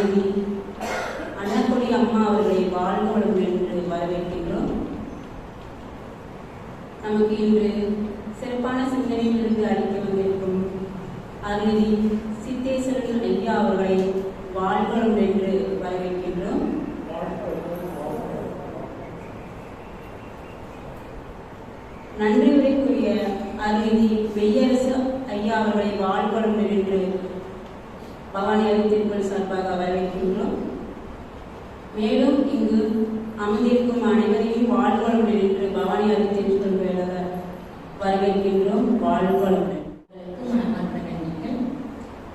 அருள்நிதி அன்னக்குடி அம்மா அவர்களை வாழ்க வளமுடன் என்று வரவேற்கின்றோம். நமக்கு இன்று சிறப்பான சிந்தனையிலிருந்து அளிக்க வந்திருக்கும் அருள்நிதி சித்தேஸ்வரன் ஐயா அவர்களை வாழ்க வளமுடன் என்று வரவேற்கின்றோம். நன்றி உரைக்குரிய அருள்நிதி மெய்யரசு ஐயா அவர்களை வாழ்க வளமுடன் என்று பவானி அறிவித்திருப்பது சார்பாக வரவேற்கின்றோம். மேலும் இங்கு அமர்ந்திருக்கும் அனைவரையும் வாழ்க வளமுடன் என்று பவானி அறிவித்திருப்பதாக வரவேற்கின்றோம். வாழ்க வளமுடன்.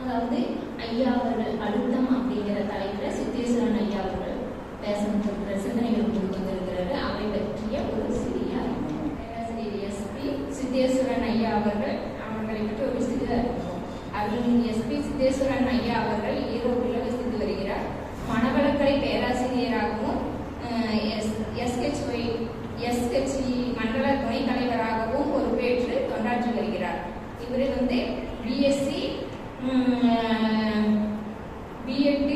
அதாவது ஐயா அவர்கள் அழுத்தம் அப்படிங்கிற தலைப்பில் சித்தேஸ்வரன் ஐயா அவர்கள் பேசுகிற சிந்தனைகள் கொண்டு வந்திருக்கிறாரு. அவை பற்றிய ஒரு சிறிய பேராசிரியர் எஸ்பி சித்தேஸ்வரன் ஐயா அவர்களை பற்றி ஒரு சிறிய அறிமுகம். எஸ்பி சித்தேஸ்வரன் ஐயா அவர்கள் ஈரோட்டில் வசித்து வருகிறார். மனவளக்கலை பேராசிரியராகவும் எஸ்ஹெச்இ மண்டல துணைத் தலைவராகவும் பொறுப்பேற்று தொண்டாற்றி வருகிறார். இவர் பிஎஸ்சி பிஎட்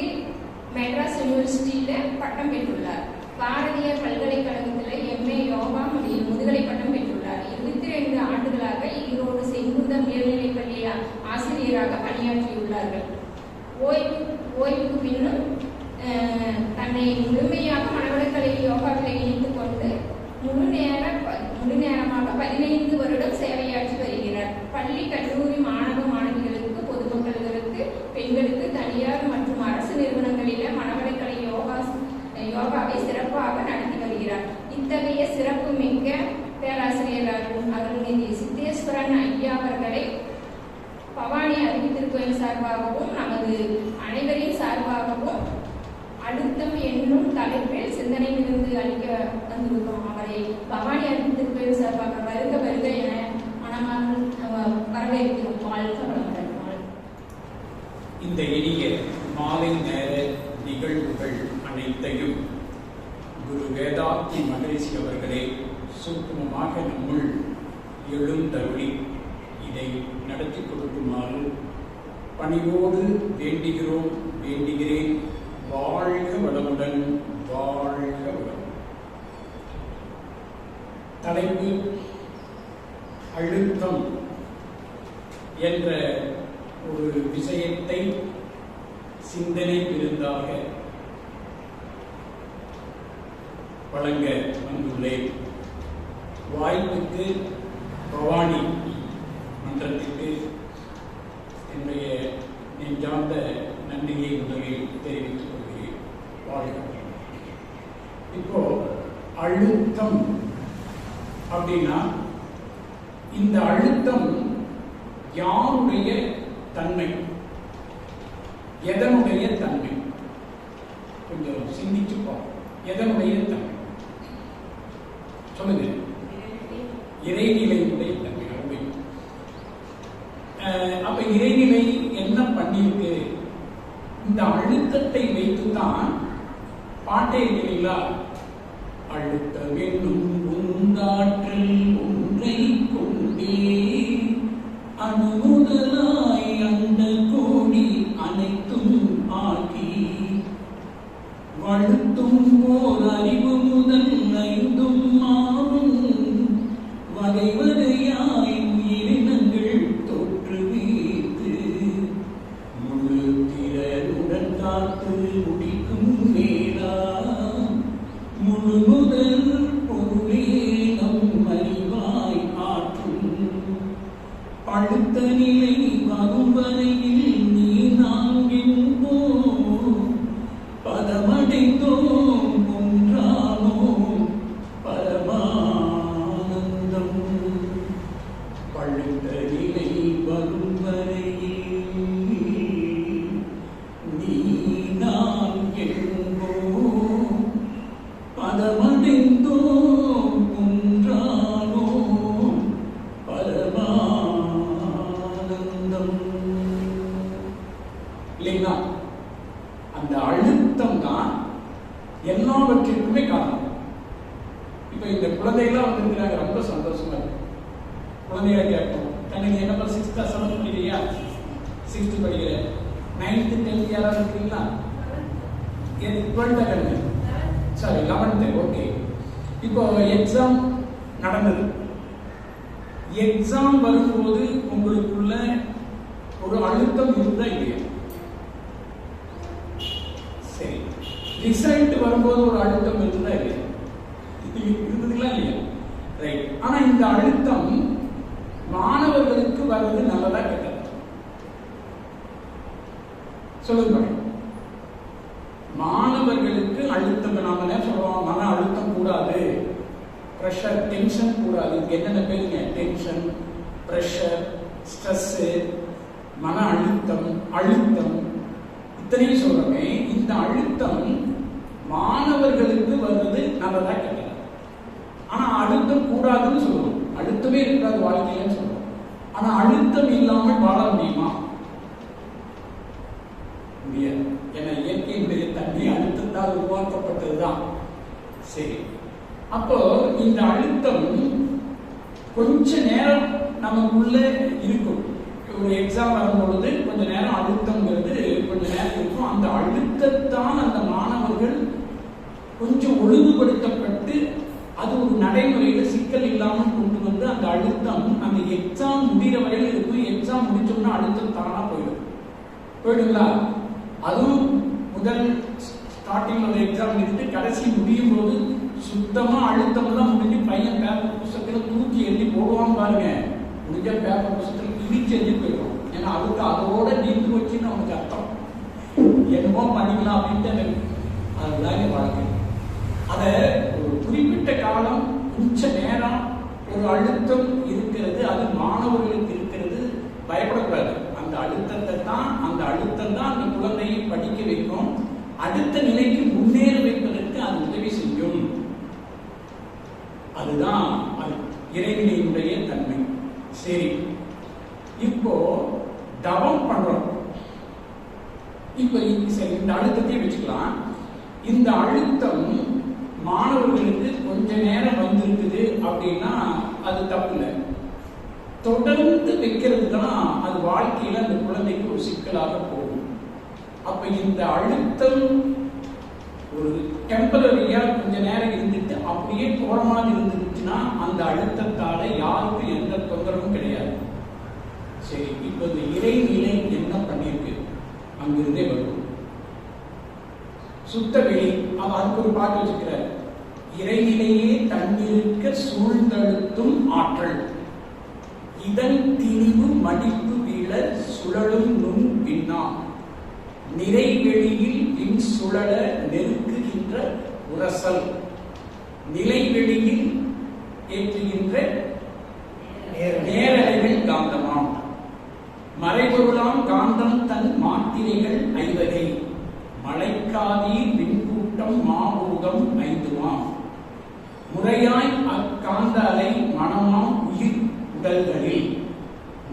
மெட்ராஸ் யூனிவர்சிட்டியில் பட்டம் பெற்றுள்ளார். பாரதியார் பல்கலைக்கழகத்தில் எம்ஏ யோகா முதுகலை பட்டம் பெற்றுள்ளார். 22 ஆண்டுகளாக ஈரோடு செங்குந்தம் மேல்நிலைப்பள்ளி ஆசிரியராக பணியாற்றியுள்ளார்கள். ஓய்வுக்கு பின்னும் தன்னை முழுமையாக மனவளக்கலை யோகாவில் இணைத்துக் கொண்டு முழு நேரமாக 15 வருடம் சேவையாற்றி வருகிறார். பள்ளி கல்லூரி மாணவ மாணவிகளுக்கு, பொதுமக்களுக்கு, பெண்களுக்கு, தனியார் மற்றும் அரசு நிறுவனங்களில் மனவளக்கலை யோகாவை சிறப்பாக நடத்தி வருகிறார். இத்தகைய சிறப்பு மிக்க பேராசிரியர் அருள்நிதி சித்தேஸ்வரன் ஐயா அவர்களை பவானி அறிவித்திருப்பதன் சார்பாகவும் நமது அனைவரின் சார்பாகவும் அழுத்தம் என்னும் தலைப்பில் சிந்தனையிலிருந்து அளிக்க வந்திருக்கிறோம். அவரை பவானி அறிவித்திருப்பதன் சார்பாக வருக வருக என மனமாக வரவேற்கிறோம். வாழ்க வளமுடன். இந்த இனிய மாலை நேர நிகழ்வுகள் அனைத்தையும் குரு வேதாந்தி மகரிஷி அவர்களே சூக்குமமாக நம்முள் எழுந்தருளி இதை நடத்தி கொடுக்குமாறு பணிவோடு வேண்டுகிறேன். வாழ்க வளமுடன், வாழ்க வளமுடன். தலைப்பு அழுத்தம் என்ற ஒரு விஷயத்தை சிந்தனை விருந்தாக வழங்க வந்துள்ளேன். வாய்ப்புக்கு பவானி மன்றத்திற்கு என்னுடைய நெஞ்சார்ந்த நன்றியை முதலில் தெரிவித்துக் கொள்கிறேன். வாழ்க. இப்போ அழுத்தம் அப்படின்னா இந்த அழுத்தம் யாருடைய தன்மை, எதனுடைய தன்மை? கொஞ்சம் சிந்திச்சு பார்ப்போம். எதனுடைய தன்மை சொல்லுங்க. இறைநிலையுடைய தன்மை. அப்ப இறைநிலை என்ன பண்ணிருக்கு? இந்த அழுத்தத்தை வைத்துதான் பாட்டே இல்லைங்களா? அழுத்தம் என்னும் உண்டாற்றல் ஒன்றை கொண்டே அணுமுதலாய் அந்த கோடி அனைத்தும் ஆகி வழுத்தும் ஓர் அறிவு முதல் 5 ஆகும் வகை வகையாய் உயிரினங்கள் தோற்றுவித்து முழு திறனுடன் காத்து முடிக்கும் மேலா முழு முதல் பொருளே நம் அறிவாய் ஆற்றும் பழுத்த நிலை வரும் வரையில் நீ நாம் என்போம் பதமடைந்தோம் ஒன்றானோம் பரமானந்தம். பழுத்த நிலை வரும் வரையில் நீ நாம் என்போம் பதமடைந்தோம் ஒன்றானோம் பரமானந்தம். இல்லைங்களா? அந்த அழுத்தம் தான் எல்லாவற்றிற்குமே காரணம். இப்ப இந்த குழந்தைகளாம் வந்திருக்கிறாங்க, ரொம்ப சந்தோஷமா இருக்கு. குழந்தைகளை கேட்போம், தனக்கு என்ன 6th 7th படிக்கிறியா? 6th படிக்கிறேன். 9th 10th யாராவது இருக்கீங்களா? Sorry 11th. ஓகே, இப்போ எக்ஸாம் நடந்தது. எக்ஸாம் வரும்போது உங்களுக்குள்ள ஒரு அழுத்தம் இருந்தா இல்லையா? சரி, ரிசல்ட் வரும்போது ஒரு அழுத்தம் இருந்தா இல்லையா? இருந்ததுங்களா இல்லையா? ரைட். ஆனா இந்த அழுத்தம் மாணவர்களுக்கு வர்றது நல்லதா கெட்டதா? சொல்லுங்க. மாணவர்களுக்கு அழுத்தம், நாம என்ன சொல்றோம், மன அழுத்தம் கூடாது, பிரஷர், டென்ஷன் கூடாது. என்னென்ன பேருங்க? டென்ஷன், பிரஷர், ஸ்ட்ரெஸ், மன அழுத்தம், அழுத்தம், இத்தனையும் சொல்றோமே. இந்த அழுத்தம் மாணவர்களுக்கு வருவது நல்லதா கெட்டதா? ஆனா அழுத்தம் கூடாதுன்னு சொல்லுவோம். அழுத்தமே இருக்காது வாழ்க்கையிலன்னு சொல்றோம். ஆனா அழுத்தம் இல்லாமல் வாழ முடியுமா? முடியாது. ஏன்னா இயற்கையினுடைய தன்மை அழுத்தத்தால் உருவாக்கப்பட்டதுதான். சரி, அப்போ இந்த அழுத்தம் கொஞ்ச நேரம் நமக்குள்ள இருக்கும். ஒரு எக்ஸாம் வரும்பொழுது கொஞ்ச நேரம் அழுத்தம்ங்கிறது கொஞ்ச நேரம் இருக்கும். அந்த அழுத்தத்தான் அந்த மாணவர்கள் கொஞ்சம் ஒழுங்குபடுத்தப்பட்டு அது ஒரு நடைமுறையில சிக்கல் இல்லாமல் கொண்டு வந்து அந்த அழுத்தம் அந்த எக்ஸாம் முடிகிற வரையில இருக்கும். எக்ஸாம் முடிச்சோம்னா அழுத்தம் தானா போயிடுங்களா? அதுவும் முதல் ஸ்டார்டிங் ஒரு எக்ஸாம் எடுத்து கடைசி முடியும் போது சுத்தமா அழுத்தம் தான் முடிஞ்சு பையன் பேப்பர் புத்தகத்தில் தூக்கி எழுதி போடுவான் பாருங்க. முடிஞ்ச பேப்பர் புத்தகத்தில் கிழிச்சு எழுதி போயிடும். ஏன்னா அதுக்கு அதோட நின்று வச்சுன்னு அவனுக்கு அர்த்தம். என்னமோ பண்ணிக்கலாம் அப்படின்ட்டு அதுதான் வாழ்க்கை. அத ஒரு குறிப்பிட்ட காலம் கொஞ்ச நேரம் ஒரு அழுத்தம் இருக்கிறது, அது மாணவர்களுக்கு இருக்கிறது. பயப்படக்கூடாது. அந்த அழுத்தத்தை தான், அந்த அழுத்தம் தான் அந்த குழந்தையை படிக்க வைக்கும். அடுத்த நிலைக்கு முன்னேற வைப்பதற்கு அது உதவி செய்யும். அதுதான் அது இறைவனுடைய தன்மை. சரி, இப்போ தவம் பண்றோம். இப்ப சரி, இந்த அழுத்தத்தை வச்சுக்கலாம். இந்த அழுத்தம் மாணவர்களுக்கு கொஞ்ச நேரம் வந்திருக்குது அப்படின்னா அது தப்பு இல்லை. தொடர்ந்து வைக்கிறது தான் அது வாழ்க்கையில அந்த குழந்தைக்கு ஒரு சிக்கலாக போகும். அப்ப இந்த அழுத்தம் ஒரு டெம்பரரியா கொஞ்ச நேரம் இருந்துட்டு அப்படியே போற மாதிரி இருந்துச்சுன்னா அந்த அழுத்தத்தால யாருக்கும் எந்த தொந்தரவும் கிடையாது. சரி, இப்ப இந்த இறைநிலை என்ன பண்ணிருக்கு? அங்கிருந்தே வரும் சுத்த வெளி. அவன் அதுக்கு ஒரு பாட்டு வச்சுக்கிறார். இறைநிலையே தன்னிருக்க சூழ்ந்தழுத்தும் ஆற்றல், இதன் திணிவு மடிப்பு வீழ சுழலும் நுண் பின்னா, நிறைவெளியில் பின் சுழல நெருக்குகின்ற உரசல், நிலைவெளியில் ஏற்றுகின்ற நேரலைகள் காந்தமாம், மறைபொருளாம் காந்தம் தன் மாத்திரைகள் ஐவகை, மலைக்காதீர் விண்கூட்டம் மாபூதம் ஐந்துமாம், முறையாய் அக்காந்த அலை மனமாம் உயிர் உடல்களில்,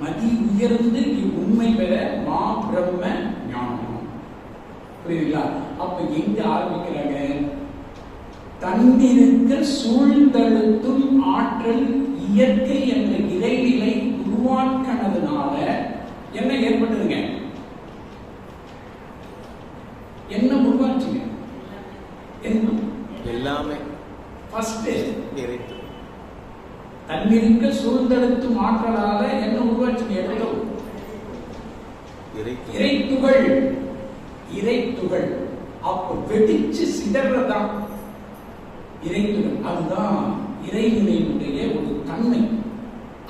மதி உயர்ந்து இவ்வுண்மை பெற மா பிரம்ம ஞானம். புரியுதுங்களா? அப்ப எங்க ஆரம்பிக்கிறாங்க? தன்னிருக்க சூழ்ந்தழுத்தும் ஆற்றல் இயற்கை என்ற இறைநிலை உருவாக்கினதுனால என்ன ஏற்பட்டதுங்க? என்ன உருவாச்சுங்க? எல்லாமே தன்னிருக்க சூழ்ந்தழுத்தும் ஆற்றலால என்ன உருவாச்சுங்க? இறைத்துகள். இறைத்துகள் அப்ப வெடிச்சு சிதறதான் இறைத்துகள். அதுதான் இறைநிலையினுடைய ஒரு தன்மை.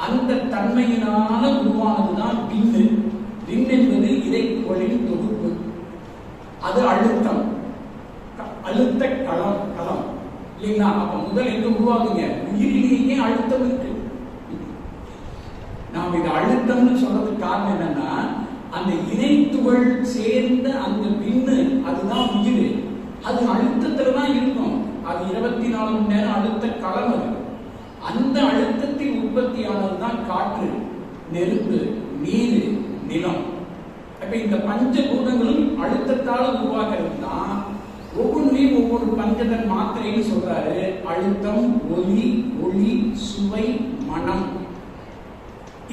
அந்த தன்மையினால உருவானதுதான் விண்ணு. விண் என்பது இறைத்துகளின் தொகுப்பு. அது அழுத்தம், அழுத்த களம் களம் இல்லைங்களா? அப்ப முதல் எங்க உருவாகுங்க? உயிரிலேயே அழுத்தம் இருக்கு. நாம் இது அழுத்தம்னு சொல்றதுக்கு காரணம் என்னன்னா, அந்த இணைத்துகள் சேர்ந்த அந்த விண்ணு அதுதான் உயிர். அது அழுத்தத்துலதான் இருக்கும். அது 24 மணி நேரம் அழுத்த களம். அது அந்த அழுத்தத்தில் உற்பத்தியானதுதான் காற்று, நெருப்பு, நீர், நிலம். அப்ப இந்த பஞ்சபூதங்களும் அழுத்தத்தால் உருவாகிறது தான். ஒவ்வொன்றையும் ஒவ்வொரு பஞ்சதன் மாத்திரைன்னு சொல்றாரு. அழுத்தம், ஒலி, ஒளி, சுவை, மனம்,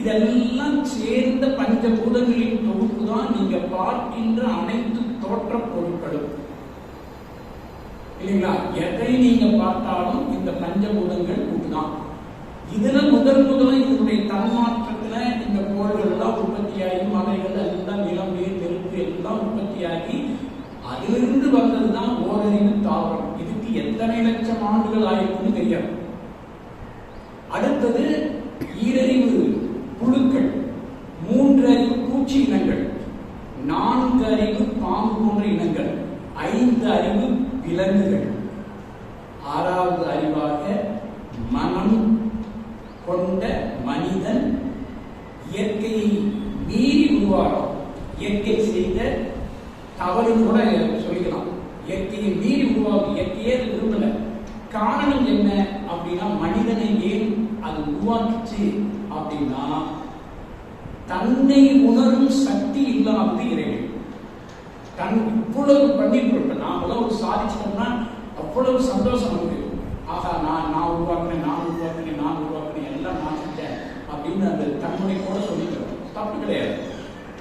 இதெல்லாம் சேர்ந்த பஞ்சபூதங்களின் தொகுப்பு தான் நீங்க பார்க்கின்ற அனைத்து தோற்ற பொருட்களும். இல்லைங்களா? எதை நீங்க பார்த்தாலும் இந்த பஞ்சபூதங்கள் கூட்டுதான். இதுல முதல்ல இதனுடைய தன்மாற்றத்துல இந்த கோள்கள் எல்லாம் உற்பத்தியாகி மலைகள் எல்லாம் நிலம் நீர் நெருப்பு எல்லாம் உற்பத்தியாகி அதிலிருந்து வந்ததுதான் ஓரறிவு தாவரம். இதுக்கு எத்தனை லட்சம் ஆண்டுகள் ஆயிருக்குன்னு தெரியாது. அடுத்தது ஈரறிவு புழுக்கள், 3 அறிவு பூச்சி இனங்கள், 4 அறிவு பாம்பு போன்ற இனங்கள், 5 அறிவு விலங்குகள், 6வது அறிவாக மனம் கொண்ட மனிதன், இயற்கையை மீறி உருவாகும். இயற்கை செய்த தவறுன்னு கூட சொல்லிக்கலாம். இயற்கையை மீறி உருவாகும். இயற்கையே விரும்பல. காரணம் என்ன அப்படின்னா, மனிதனை ஏன் அது உருவாக்கிச்சு அப்படின்னா, தன்னை உணரும் சக்தி இல்லாதது இறைவன். தன் இவ்வளவு பண்ணிட்டு நாமெல்லாம் ஒரு சாதிச்சிட்டோம்னா அவ்வளவு சந்தோஷம் நமக்கு. ஆகா, நான் உருவாக்குனேன் எல்லாம் நான் செஞ்சேன் அப்படின்னு அந்த தன்முனை கூட சொல்லிக்கிறோம். தப்பு கிடையாது.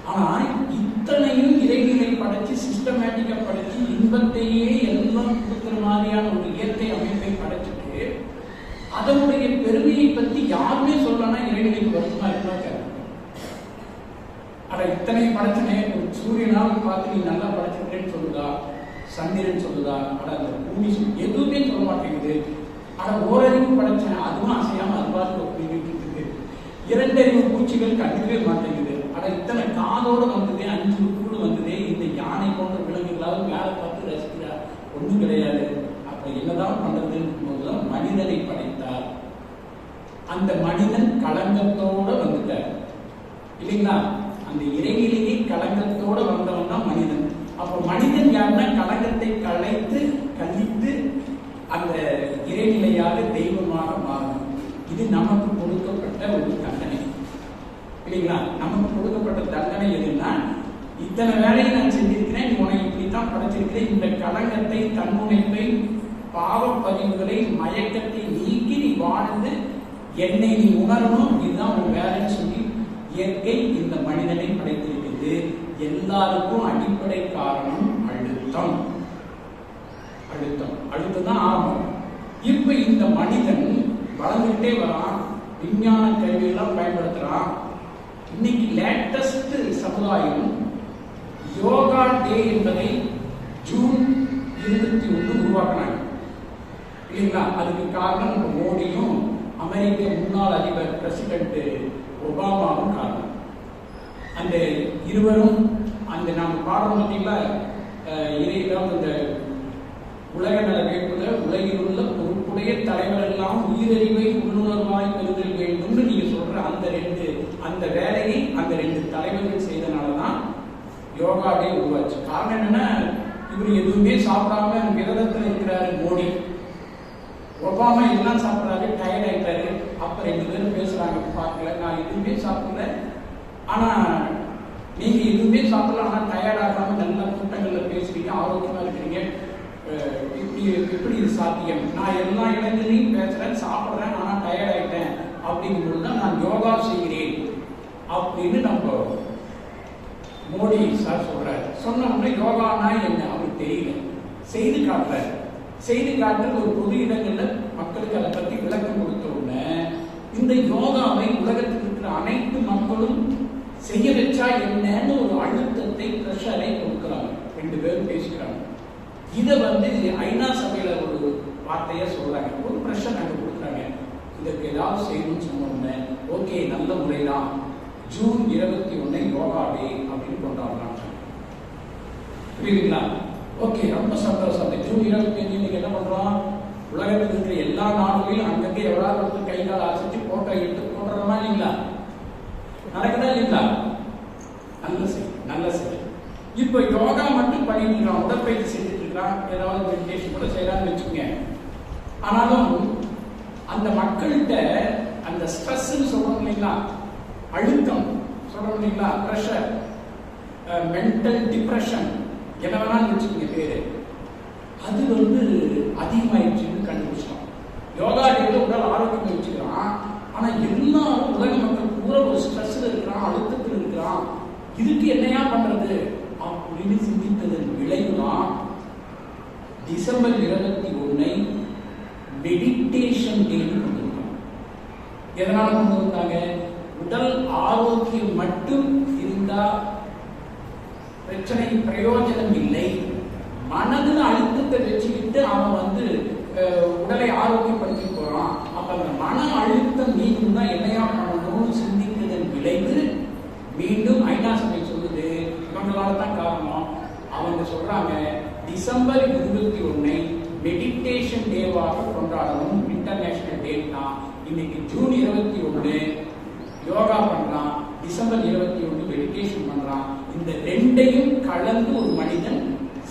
ஆனா இத்தனையும் இறைநிலை படைச்சு சிஸ்டமேட்டிக்கா படைச்சு இன்பத்தையே எல்லாம் கொடுக்கிற மாதிரியான ஒரு இயற்கை அமைப்பை படைச்சிட்டு அதனுடைய பெருமையை பத்தி யாருமே சொல்லனா இறைநிலைக்கு வருமா இருந்தா? அட இத்தனை படைச்சனே, ஒரு சூரியனாவது பார்த்து நீ நல்லா படைச்சிருக்கேன்னு சொல்லுதா? சந்திரன் சொல்லுதா? அட அந்த பூமி எதுவுமே சொல்ல மாட்டேங்குது. அட ஓரறிவு படைச்சேன், அதுவும் அசையாம அது பார்த்து ஒப்பிட்டு இருக்குது. 2 அறிவு பூச்சிகள் கண்டுக்கவே மாட்டேங்குது. அட இத்தனை காதோட வந்ததே, 5 கூடு வந்ததே, இந்த யானை போன்ற விலங்குகளாவது மேல பார்த்து ரசிக்கிறா? ஒண்ணும் கிடையாது. அப்ப என்னதான் பண்றதுன்னு போதுதான் மனிதனை படைத்தார். அந்த மனிதன் களங்கத்தோட வந்துட்டார் இல்லைங்களா? அந்த இறைநிலையை களங்கத்தோட வந்தவன் தான் மனிதன். அப்ப மனிதன் யாருன்னா களங்கத்தை கழித்து அந்த இறைநிலையாக தெய்வமாக மாறும். இது நமக்கு கொடுக்கப்பட்ட ஒரு தண்டனை இல்லைங்களா? நமக்கு கொடுக்கப்பட்ட தண்டனை எதுன்னா, இத்தனை வேலையை நான் செஞ்சிருக்கிறேன், நீ உனக்கு இப்படித்தான் படைச்சிருக்கிறேன், இந்த களங்கத்தை, தன்முனைப்பை, பாவப்பதிவுகளை, மயக்கத்தை நீக்கி நீ வாழ்ந்து என்னை நீ உணரணும், இதுதான் உன் வேலைன்னு சொல்லி இயற்கை இந்த மனிதனை படைத்திருக்கிறது. எல்லாருக்கும் அடிப்படை காரணம் அழுத்தம் தான் ஆரம்பம். இப்ப இந்த மனிதன் வளர்ந்துகிட்டே வரான், விஞ்ஞான கருவியெல்லாம் பயன்படுத்துறான். இன்னைக்கு லேட்டஸ்ட் சமுதாயம் யோகா டே என்பதை ஜூன் 21 உருவாக்குனாங்க இல்லைங்களா? அதுக்கு காரணம் நம்ம மோடியும் அமெரிக்க முன்னாள் அதிபர் பிரசிடென்ட் ஒபாமாவும் காரணம். அந்த இருவரும் அந்த நாம பாடம் பார்த்தீங்களா, இந்த உலக நல வேட்புல உலகில் உள்ள பொறுப்புடைய தலைவர் எல்லாம் உயிரறிவை உள்ளுணர்வாய் பெறுதல் வேண்டும் நீங்க சொல்ற அந்த வேலையை அந்த 2 தலைவர்கள் செய்தனாலதான் யோகா டே உருவாச்சு. காரணம் என்னன்னா, இவர் எதுவுமே சாப்பிடாம விரதத்தில் இருக்கிறாரு மோடி. ஒபாமா எல்லாம் சாப்பிட்றாரு, டயர்ட் ஆயிட்டாரு. அப்ப 2 பேரும் பேசுறாங்க, பார்க்கல நான் எதுவுமே சாப்பிடல, ஆனா நீங்க எதுவுமே சாப்பிடல, ஆனா டயர்ட் ஆகாம நல்ல கூட்டங்கள்ல பேசுறீங்க, ஆரோக்கியமா இருக்கிறீங்க, எப்படி இது சாத்தியம்? நான் எல்லா இடங்களையும் பேசுறேன், சாப்பிட்றேன், ஆனா டயர்ட் ஆயிட்டேன் அப்படிங்கும்போது தான் நான் யோகா செய்கிறேன் அப்படின்னு நம்ம மோடி சார் சொல்றாரு. சொன்ன உடனே யோகானா என்ன அவருக்கு தெரியல, செய்து காட்டுறாரு. செய்து காட்டு ஒரு பொது இடங்கள்ல மக்களுக்கு அதை பத்தி விளக்கம் கொடுத்த உடனே இந்த யோகாவை உலகத்தில் இருக்கிற அனைத்து மக்களும் செய்ய வச்சா என்னன்னு ஒரு அழுத்தத்தை, பிரஷரை கொடுக்குறாங்க. 2 பேரும் பேசிக்கிறாங்க. இதை ஐநா சபையில ஒரு வார்த்தையா சொல்றாங்க, ஒரு பிரஷர் நாங்க கொடுக்குறாங்க. இதற்கு ஏதாவது செய்யணும்னு சொன்ன ஓகே, நல்ல முறைதான், ஜூன் 21 யோகா டே அப்படின்னு கொண்டாடலாம். புரியுதுங்களா? ஓகே, ரொம்ப சந்தோஷம். ஜூன் 25 இன்னைக்கு என்ன பண்றோம்? உலகத்தில் இருக்கிற எல்லா நாடுகளிலும் அங்கங்கே எவ்வளவு ஒருத்தர் கை கால் அசைச்சு போட்டோ எடுத்து போடுறோமா இல்லைங்களா? நடக்குதா இல்லைங்களா? நல்ல செயல். இப்ப யோகா மட்டும் பண்ணிட்டு இருக்கான், உடற்பயிற்சி செஞ்சுட்டு இருக்கான், ஏதாவது மெடிடேஷன் கூட செய்யறான்னு வச்சுக்கோங்க. ஆனாலும் அந்த மக்கள்கிட்ட அந்த ஸ்ட்ரெஸ் சொல்றோம் இல்லைங்களா, அழுத்தம் சொல்றோம் இல்லைங்களா, பிரஷர், மென்டல் டிப்ரெஷன், என்ன வேணாலும் வச்சுக்கோங்க பேரு, அது அதிகமாயிடுச்சுன்னு கண்டுபிடிச்சோம். யோகா டேல உடல் ஆரோக்கியம் வச்சுக்கிறான், ஆனா எல்லாரும் உலக மக்கள் பூரா ஒரு ஸ்ட்ரெஸ்ல இருக்கிறான், அழுத்தத்தில் இருக்கிறான். இதுக்கு என்னையா பண்றது அப்படின்னு சிந்தித்ததன் விளைவுதான் டிசம்பர் 21 மெடிடேஷன் டே கொண்டு வந்தாங்க. எதனால கொண்டு வந்தாங்க? உடல் ஆரோக்கியம் மட்டும் இருந்தா பிரச்சனை பிரயோஜனம் இல்லை, மனதில் அழுத்தத்தை வச்சுக்கிட்டு அவன் உடலை ஆரோக்கியப்படுத்தி போறான். அப்ப அந்த மன அழுத்தம் நீங்கும் தான் என்னையா பண்ணணும்னு சிந்திக்கிறதன் விளைவு மீண்டும் ஐநா சபை சொல்லுது. இவங்களால தான் காரணம். அவங்க சொல்றாங்க டிசம்பர் 21 மெடிடேஷன் டேவாக கொண்டாடணும். இன்டர்நேஷனல் டேட்னா இன்னைக்கு ஜூன் 21 யோகா பண்றான், டிசம்பர் 21 மெடிடேஷன் பண்றான். இந்த ரெண்டையும் கலந்து ஒரு மனிதன்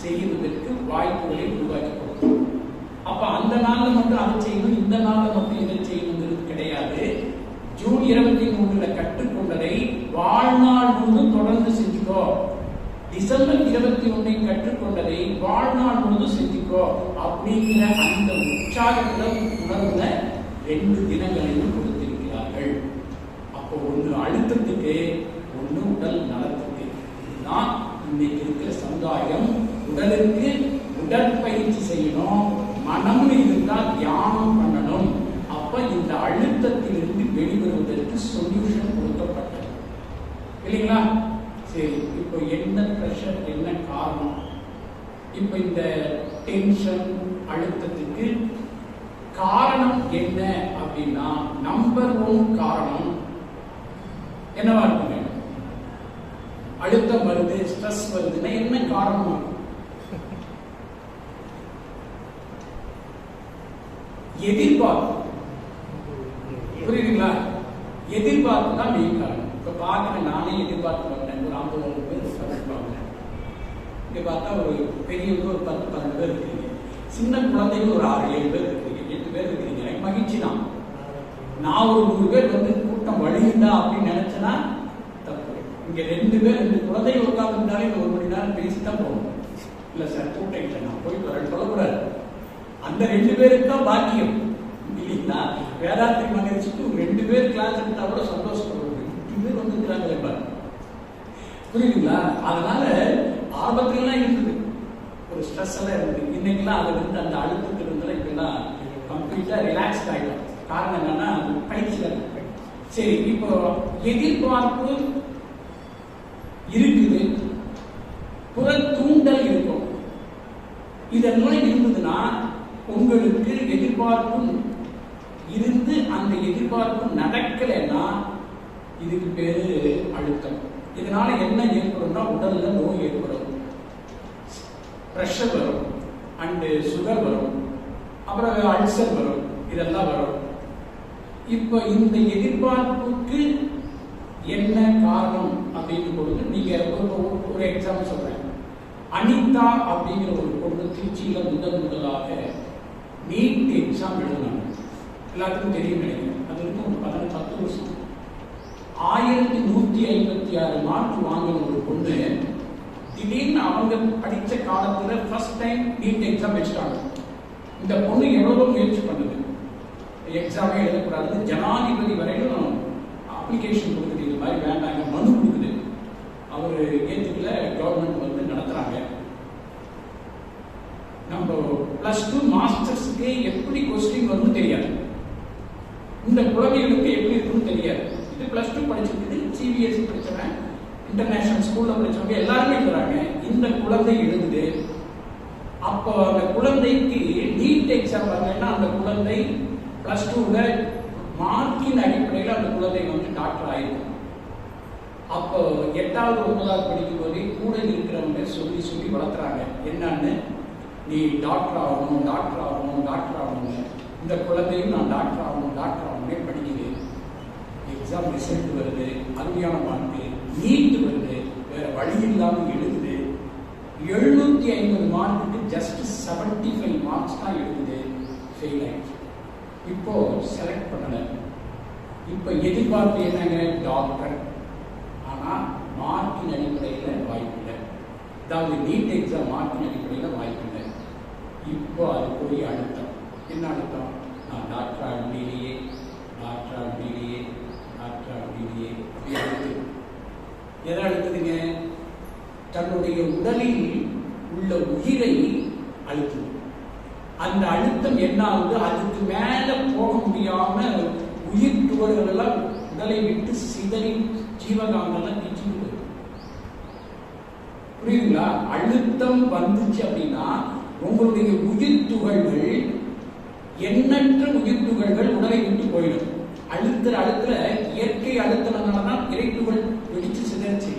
செய்வதற்கு வாய்ப்புகளை உருவாக்கி கொடுக்கும். அப்ப அந்த நாள்ல மட்டும் அதை செய்யணும், இந்த நாள்ல மட்டும் இதை செய்யணுங்கிறது கிடையாது. ஜூன் 23 கற்றுக்கொண்டதை வாழ்நாள் முழுவதும் தொடர்ந்து செஞ்சுக்கோ. டிசம்பர் 21 கற்றுக்கொண்டதை வாழ்நாள் முழுவதும் செஞ்சுக்கோ அப்படிங்கிற அந்த உற்சாகத்துல உணர்வுல 2 தினங்களையும் கொடுத்திருக்கிறார்கள். அப்போ ஒண்ணு அழுத்தத்துக்கு, ஒண்ணு உடல் நலத்துக்கு. இதுதான் இன்னைக்கு இருக்கிற சமுதாயம். உடலுக்கு உடற்பயிற்சி செய்யணும், மனம் இருந்தால் தியானம் பண்ணணும். அப்ப இந்த அழுத்தத்திலிருந்து வெளிவருவதற்கு சொல்யூஷன் கொடுக்கப்பட்டது இல்லைங்களா? சரி, இப்போ என்ன பிரஷர், என்ன காரணம்? இப்போ இந்த டென்ஷன் அழுத்தத்துக்கு காரணம் என்ன அப்படின்னா, நம்பர் 1 காரணம் என்னவா இருக்குங்க? அழுத்தம் வருது, ஸ்ட்ரெஸ் வருதுன்னா என்ன காரணம்? எதிர்பார்ப்பு. புரியுதுங்களா? எதிர்பார்ப்பு தான் மெயின் காரணம். இப்ப பாக்குற நானே எதிர்பார்ப்பு பண்ணேன். ஒரு 50 பேர் சமைப்பாங்க. இங்க பார்த்தா ஒரு பெரியவங்க ஒரு 10-12 பேர் இருக்கீங்க, சின்ன குழந்தைகள் ஒரு 6-7 பேர் இருக்கீங்க, 8 பேர் இருக்கீங்க. எனக்கு மகிழ்ச்சி தான். நான் ஒரு 100 பேர் கூட்டம் வழியுண்டா அப்படின்னு நினைச்சேன்னா தப்பு. இங்க 2 பேர் 2 குழந்தைகள் உட்கார்ந்துட்டாலே 1 மணி நேரம் பேசித்தான் போகணும். இல்ல சார் கூட்டம் நான் போயிட்டு வரேன் சொல்லக்கூடாது. அந்த 2 பேருக்கு தான் பாக்கியம் இல்லைங்களா? வேதாந்தி மகிழ்ச்சிக்கு 2 பேர் கிளாஸ் எடுத்தா கூட சந்தோஷப்படுறது. 2 பேர் வந்துருக்கிறாங்களே பாருங்க. புரியுதுங்களா? அதனால ஆபத்துலாம் இருக்குது, ஒரு ஸ்ட்ரெஸ் எல்லாம் இருக்குது. இன்னைக்கெல்லாம் அதை அந்த அழுத்தத்தில் இருந்தாலும் இப்பெல்லாம் கம்ப்ளீட்டா ரிலாக்ஸ்ட் ஆகிடும். காரணம் என்னன்னா பயிற்சிகள். சரி, இப்போ எதிர்பார்ப்பு இருக்குது, புற தூண்டல் இருக்கும். இதெல்லாம் இருந்ததுன்னா உங்களுக்கு எதிர்பார்ப்பும் இருந்து அந்த எதிர்பார்ப்பு நடக்கலைன்னா இதுக்கு பேரு அழுத்தம். இதனால என்ன ஏற்படும்னா உடல்ல நோய் ஏற்படும், பிரஷர் வரும், அண்ட் சுகர் வரும், அப்புறம் அல்சர் வரும், இதெல்லாம் வரும். இப்ப இந்த எதிர்பார்ப்புக்கு என்ன காரணம் அப்படின்னு பொழுது நீங்க ஒரு எக்ஸாம்பிள் சொல்றேன். அனிதா அப்படிங்கிற ஒரு பொண்ணு திருச்சியில முதலாக நீட் எக்ஸாம் எழுதினாங்க. எல்லாத்துக்கும் தெரியும் நினைக்கிறேன். அது இருக்கும் 10 வருஷம். 1156 மார்க் வாங்கின ஒரு பொண்ணு திடீர்னு அவங்க படிச்ச காலத்துல ஃபர்ஸ்ட் டைம் நீட் எக்ஸாம் வச்சுட்டாங்க. இந்த பொண்ணு எவ்வளவு முயற்சி பண்ணுது, எக்ஸாமே எழுதக்கூடாது, ஜனாதிபதி வரையிலும் அப்ளிகேஷன் கொடுக்குது, இது மாதிரி வேண்டாங்க, மனு கொடுக்குது. அவர் ஏற்றுக்கல, கவர்மெண்ட் நடத்துறாங்க. நம்ம +2 மாஸ்டர்ஸ்க்கு எப்படி கொஸ்டின் வரும்னு தெரியாது, இந்த குழந்தைகளுக்கு எப்படி இருக்குன்னு தெரியாது. இது +2 படிச்சிருக்கு, சிபிஎஸ்சி படிச்சவன், இன்டர்நேஷனல் ஸ்கூல்ல படிச்சவங்க எல்லாருமே எழுதுறாங்க. இந்த குழந்தை எழுதுது. அப்போ அந்த குழந்தைக்கு நீட் எக்ஸாம் வரலைன்னா அந்த குழந்தை +2ல மார்க்கின் அடிப்படையில் அந்த குழந்தை டாக்டர் ஆயிருக்கும். அப்போ 8வது 9வது படிக்கும் போதே கூட இருக்கிறவங்க சொல்லி சொல்லி வளர்த்துறாங்க. என்னன்னு, நீ டாக்டர் ஆகணும், டாக்டர் ஆகணும், டாக்டர் ஆகணும். இந்த குழந்தையும் நான் டாக்டர் ஆகணும், டாக்டர் ஆகணுமே படிக்குது. எக்ஸாம் ரிசல்ட் வருது, அருமையான மார்க்கு, நீட் வருது, வேற வழி இல்லாமல் எழுதுது. 750 மார்க்குக்கு ஜஸ்ட் 75 மார்க்ஸ் தான் எழுதுது, ஃபெயில் ஆயிடுச்சு. இப்போ செலக்ட் பண்ணல. இப்போ எதிர்பார்ப்பு என்னங்க, டாக்டர். ஆனா மார்க்கின் அடிப்படையில் வாய்ப்பு இல்லை. அதாவது நீட் எக்ஸாம் மார்க்கின் அடிப்படையில் வாய்ப்பு இல்லை. இப்போ அது போய் அழுத்தம். என்ன அழுத்தம்? நான் டாக்டர் அப்படியே, டாக்டர் அப்படியே, டாக்டர் அப்படியே அழுத்து. எதை அழுத்துதுங்க? தன்னுடைய உடலில் உள்ள உயிரை அழுத்துது. அந்த அழுத்தம் என்ன ஆகுது, அதுக்கு மேல போக முடியாம உயிர் துகள்கள் எல்லாம் உடலை விட்டு சிதறி ஜீவகாந்தெல்லாம் பிச்சுட்டு போயிடும். புரியுதுங்களா? அழுத்தம் வந்துச்சு அப்படின்னா உங்களுடைய உயிர் துகள்கள், எண்ணற்ற உயிர் துகள்கள் உடலை விட்டு போயிடும். அழுத்துல இயற்கை அழுத்தனாலதான் இறைத்துகள் வெடிச்சு சிதறிச்சு.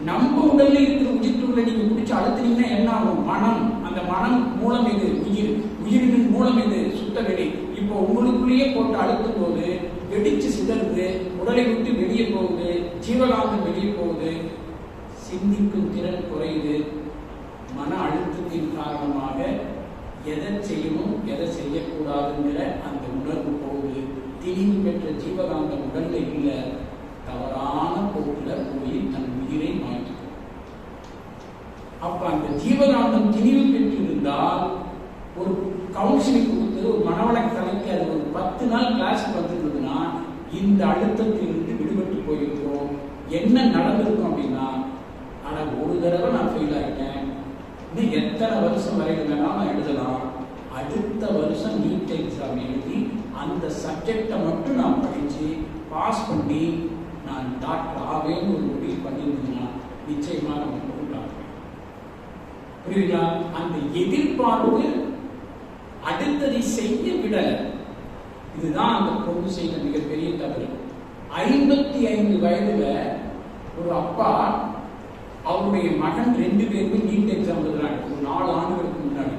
நம்ம உடல்ல இருக்கிற உயிர் துகளை நீங்க பிடிச்சு அழுத்தினீங்கன்னா என்ன ஆகும்? மனம். அந்த மனம் மூலம் எது? உயிர். உயிரின் மூலம் எது? சுத்த வெளி. இப்போ உங்களுக்குள்ளேயே போட்டு அழுத்தும் போது வெடிச்சு சிதறுது, உடலை விட்டு வெளியே போகுது, ஜீவகாந்தம் வெளியே போகுது, சிந்திக்கும் திறன் குறையுது. மன அழுத்தத்தின் காரணமாக எதை செய்யணும் எதை செய்யக்கூடாதுங்கிற அந்த உணர்வு போகுது. திணிவு பெற்ற ஜீவகாந்தம் உடல்ல இல்ல, தவறான போக்குல போய் தன் உயிரை மாற்றிக்கும். அப்ப அந்த ஜீவகாந்தம் திணிவு பெற்று இருந்தால் ஒரு கவுன்சிலிங் கொடுத்து ஒரு மனவளக்க தலைக்கு அது ஒரு 10 நாள் கிளாஸ் வந்துருந்ததுன்னா இந்த அழுத்தத்திலிருந்து விடுபட்டு போயிருக்கிறோம். என்ன நடந்திருக்கும் அப்படின்னா, ஆனா ஒரு தடவை நான் ஃபெயில் ஆயிட்டேன், இன்னும் எத்தனை வருஷம் வரைக்கும் வேணாலும் நான் எழுதலாம், அடுத்த வருஷம் நீட் எக்ஸாம் எழுதி அந்த சப்ஜெக்டை மட்டும் நான் படிச்சு பாஸ் பண்ணி நான் டாக்டர் ஆவேன்னு ஒரு முடிவு பண்ணியிருந்தேன்னா நிச்சயமா நம்ம டாக்டர். புரியுங்களா? அந்த எதிர்பார்ப்பு அடுத்ததை செய்ய விடல. இதுதான் அந்த பொண்ணு செய்த மிகப்பெரிய தவறு. 55 வயதுல ஒரு அப்பா அவருடைய மகன் 2 பேருமே நீட் எக்ஸாம் எழுதுறாங்க. ஒரு 4 ஆண்டுகளுக்கு முன்னாடி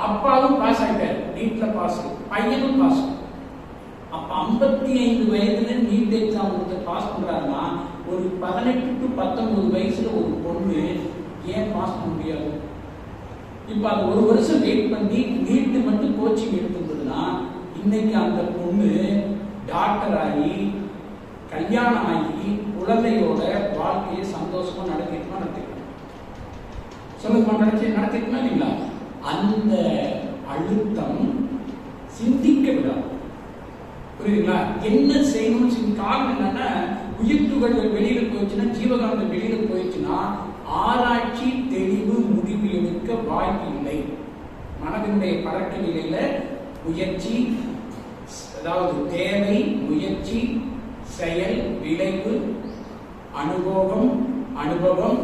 அப்பாவும் பாஸ் ஆயிட்டாரு, நீட்ல பாஸ், பையனும் பாஸ். அப்ப 55 வயதுல நீட் எக்ஸாம் பாஸ் பண்றாருன்னா ஒரு 18 to 19 வயசுல ஒரு பொண்ணு ஏன் பாஸ் பண்ண முடியாது? இப்ப அது ஒரு வருஷம் வெயிட் பண்ணி நீட்டு மட்டும் கோச்சிங் எடுத்துருந்ததுன்னா இன்னைக்கு அந்த பொண்ணு டாக்டர் ஆகி கல்யாணம் ஆகி குழந்தையோட வாழ்க்கையை சந்தோஷமா நடத்திட்டுமா நடத்திருக்கோம். சொல்லுமா? நடத்திட்டுமா இல்லைங்களா? அந்த அழுத்தம் சிந்திக்க விடாது. புரியுதுங்களா? என்ன செய்யணும்? காரணம் என்னன்னா, உயிர் துகள்கள் வெளியில போயிடுச்சுன்னா, ஜீவகாந்தம் வெளியில போயிடுச்சுன்னா ஆராய்ச்சி தெளிவு முடிவு எடுக்க வாய்ப்பு இல்லை. மனதினுடைய பழக்க நிலையில முயற்சி, அதாவது தேவை, முயற்சி, செயல், விளைவு, அனுபவம்,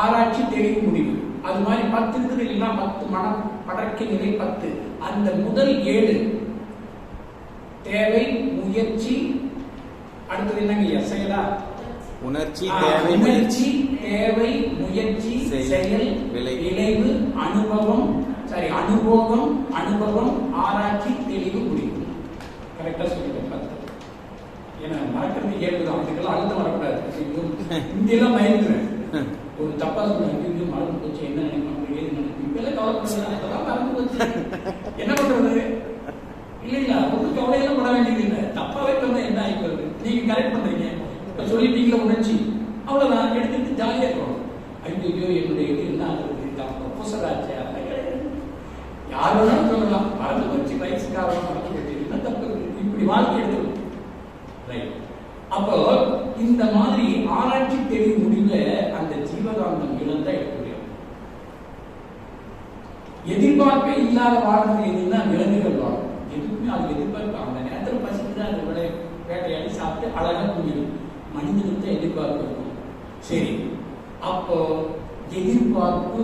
ஆராய்ச்சி தெளிவு முடிவு, அது மாதிரி 10 இருக்குது இல்லைன்னா 10 மன பழக்க நிலை 10. அந்த முதல் 7 தேவை, முயற்சி, அடுத்தது என்னங்க? செயலா? உணர்ச்சி, தேவை, முயற்சி, செயல், விளைவு, அனுபவம், ஆராய்ச்சி தெளிவு முடிவு. கரெக்டா சொல்லிட்டேன். 10. ஏன்னா மறக்கிறது இயல்புதான், அதுக்கெல்லாம் அழுத்தம் வரக்கூடாது. இங்கெல்லாம் மயங்குறேன், ஒரு தப்பா சொல்லுங்க, மறந்து போச்சு, என்ன நினைக்கணும், ஏது நினைக்கணும், இப்பெல்லாம் கவலைப்படுறாங்க, அதெல்லாம் மறந்து போச்சு, என்ன பண்றது? இல்லைங்களா? ஒன்றும் கவலையெல்லாம் பட வேண்டியது இல்லை. தப்பாவே பண்ண என்ன ஆகிப்பது? நீங்க கரெக்ட் பண்றீங்க, இப்ப சொல்லிட்டீங்களா உணர்ச்சி, அவ்வளவுதான், எடுத்துட்டு ஜாலியா இருக்கணும். ஐயோ என்னுடைய இது என்ன ஆகுது, ப்ரொஃபஸர் ஆச்சு, யார் வேணாலும் சொல்லலாம், மறந்து போச்சு, வயசுக்காக மறந்து போச்சு, என்ன தப்பு? இப்படி வாழ்க்கை எடுத்துக்கணும். ரைட். அப்போ இந்த மாதிரி ஆராய்ச்சி தெளிவு முடிவுல அந்த ஜீவகாந்தம் இழந்தா எடுக்க முடியும். எதிர்பார்ப்பே இல்லாத வாழ்க்கை எதுன்னா விலங்குகள் வாழும். எதுவுமே அது எதிர்பார்ப்பு, அந்த நேரத்தில் பசிக்குது, அது வேட்டையாடி சாப்பிட்டு அழகா தூங்கிடும். மனிதனுக்கு எதிர்பார்ப்பு இருக்கும். சரி, அப்போ எதிர்பார்ப்பு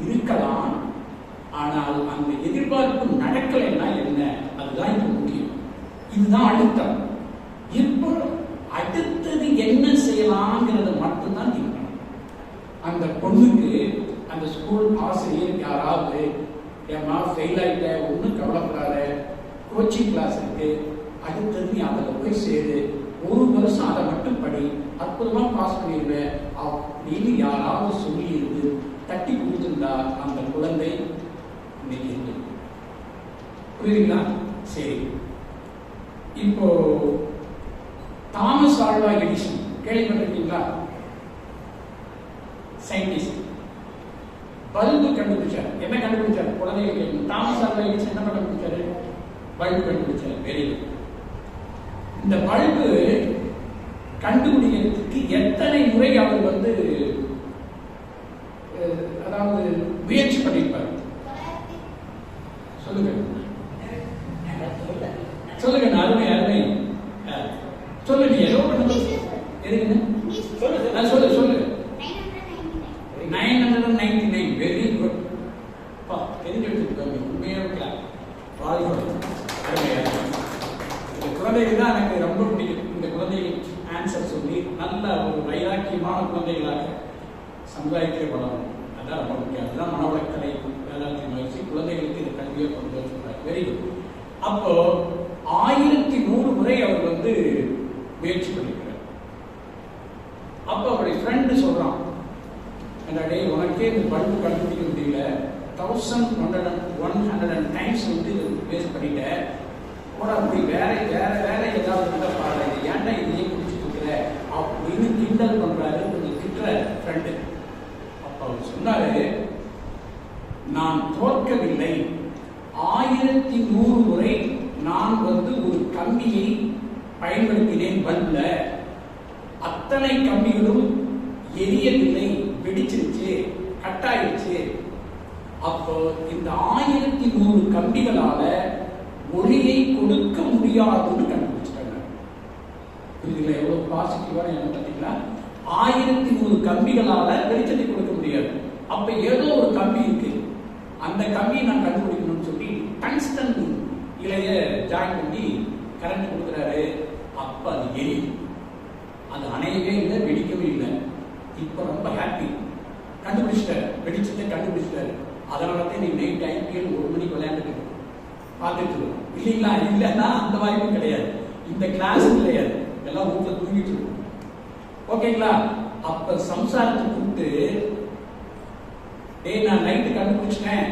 இருக்கலாம், ஆனால் அந்த எதிர்பார்ப்பு நடக்கலைன்னா என்ன? அதுதான் இப்ப முக்கியம். இதுதான் அழுத்தம். இப்போ அடுத்தது என்ன செய்யலாம்ங்கிறத மட்டும்தான் தீர்க்கணும். அந்த பொண்ணுக்கு அந்த ஸ்கூல் ஆசிரியர் யாராவது, ஏமா ஃபெயில் ஆயிட்ட, ஒன்றும் கவலைப்படாத, கோச்சிங் கிளாஸ் இருக்கு, அடுத்தது நீ அதில் போய் சேரு, 1 வருஷம் அதை மட்டும் படி, அற்புதமா பாஸ் பண்ணிடுவேன் அப்படின்னு யாராவது சொல்லி இருந்து தட்டி கொடுத்துருந்தா அந்த குழந்தை இன்னைக்கு இருக்கு. புரியுதுங்களா? சரி, இப்போ தாமஸ் ஆல்வா எடிசன் கேள்விப்பட்டிருக்கீங்களா? சயின்டிஸ்ட், பல்பு கண்டுபிடிச்சார். என்ன கண்டுபிடிச்சார்? குழந்தைகள். தாமஸ் ஆல்வா எடிசன் என்ன கண்டுபிடிச்சாரு? பல்பு கண்டுபிடிச்சார். Very good. இந்த பல்பு கண்டுபிடிக்கிறதுக்கு எத்தனை முறை அவர் அதாவது முயற்சி பண்ணியிருப்பார்? குழந்தைகளாக சமுதாயத்திலே வளரும். அதான் ரொம்ப முக்கியம். அதுதான் மனவளக்கலை வேளாண்மை முயற்சி. குழந்தைகளுக்கு இந்த கல்வியை கொண்டு வர சொல்றாரு. Very good. அப்போ 1100 முறை அவர் முயற்சி பண்ணிக்கிறார். அப்போ அவருடைய ஃப்ரெண்டு சொல்றான், டே உனக்கே இந்த பல்பு கண்டுபிடிக்க முடியல, 1100 டைம்ஸ் வேஸ்ட் பண்ணிட்ட, கூட அப்படி வேற ஏதாவது இருந்தா பாரு, ஏன்டா இதையே குடிச்சிட்டு இருக்கிற அப்படின்னு கிண்டல் பண்றாரு. கொஞ்சம் திட்டுற ஃப்ரெண்டு. அப்ப அவர் சொன்னாரு, நான் தோற்கவில்லை, 1100 முறை நான் ஒரு கம்பியை பயன்படுத்தினேன் பல்புல, அத்தனை கம்பிகளும் எரியவில்லை, வெடிச்சிருச்சு, கட்டாயிருச்சு. அப்போ இந்த 1100 கம்பிகளால ஒளியை கொடுக்க முடியாதுன்னு கண்டுபிடிச்சிட்டாங்க. இதுல எவ்வளவு பாசிட்டிவான என்ன பார்த்தீங்களா? 1100 கம்பிகளால வெளிச்சத்தை கொடுக்க முடியாது. அப்ப ஏதோ ஒரு கம்பி இருக்கு, அந்த கம்பியை நான் கண்டுபிடிக்கணும்னு சொல்லி டங்ஸ்டன் இலைய ஜாயின் பண்ணி கரண்ட் கொடுக்குறாரு. அப்ப அது எரியும். அது அணையவே இல்லை, வெடிக்கவே இல்லை. இப்ப ரொம்ப ஹாப்பி, கண்டுபிடிச்சிட்டாரு, வெடிச்சத்தை கண்டுபிடிச்சிட்டாரு. அதனாலதான் நீ நைட் IPL 1 மணிக்கு விளையாண்டுட்டு பார்த்துட்டு இருக்கோம் இல்லைங்களா? இல்லைன்னா அந்த வாய்ப்பும் கிடையாது, இந்த கிளாஸ் கிடையாது, எல்லாம் வீட்டுல தூங்கிட்டு இருக்கும். ஓகேங்களா? அப்ப சம்சாரத்தை கூப்பிட்டு, நான் நைட்டு கண்டுபிடிச்சிட்டேன்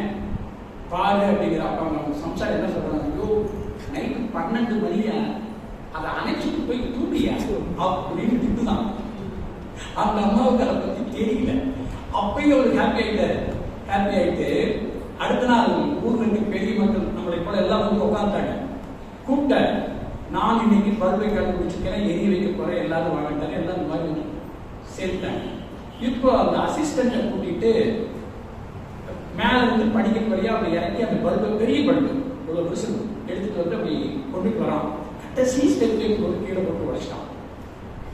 பாரு அப்படிங்கிற. அப்ப அவங்க சம்சாரம் என்ன சொல்றாங்க, ஐயோ நைட்டு 12 மணியா, அதை அணைச்சிட்டு போய் தூண்டியா அப்படின்னு திட்டுதான். அந்த அம்மாவுக்கு அதை பத்தி தெரியல. அப்பயும் ஒரு ஹாப்பி ஆயிட்டு அடுத்த நாள் ஊர்ல இருக்க பெரிய மக்கள் நம்மளை போல எல்லாம் உட்காந்துட்டாங்க. கூப்பிட்டாரு, நான் இன்னைக்கு பல்பை கண்டுபிடிச்சிருக்கிறேன், எரிய வைக்க போறேன், எல்லாரும் வாங்கிட்டாரு, எல்லாம் இந்த மாதிரி சேர்த்தாங்க. இப்போ அந்த அசிஸ்டன்ட கூட்டிட்டு மேல படிக்கப்படியா அப்படி இறக்கி அந்த பல்பு, பெரிய பல்பு இவ்வளவு பெருசு, எடுத்துட்டு அப்படி கொண்டுட்டு வரான். கடைசி ஸ்டெப்லையும் ஒரு கீழே போட்டு உடைச்சிட்டான்.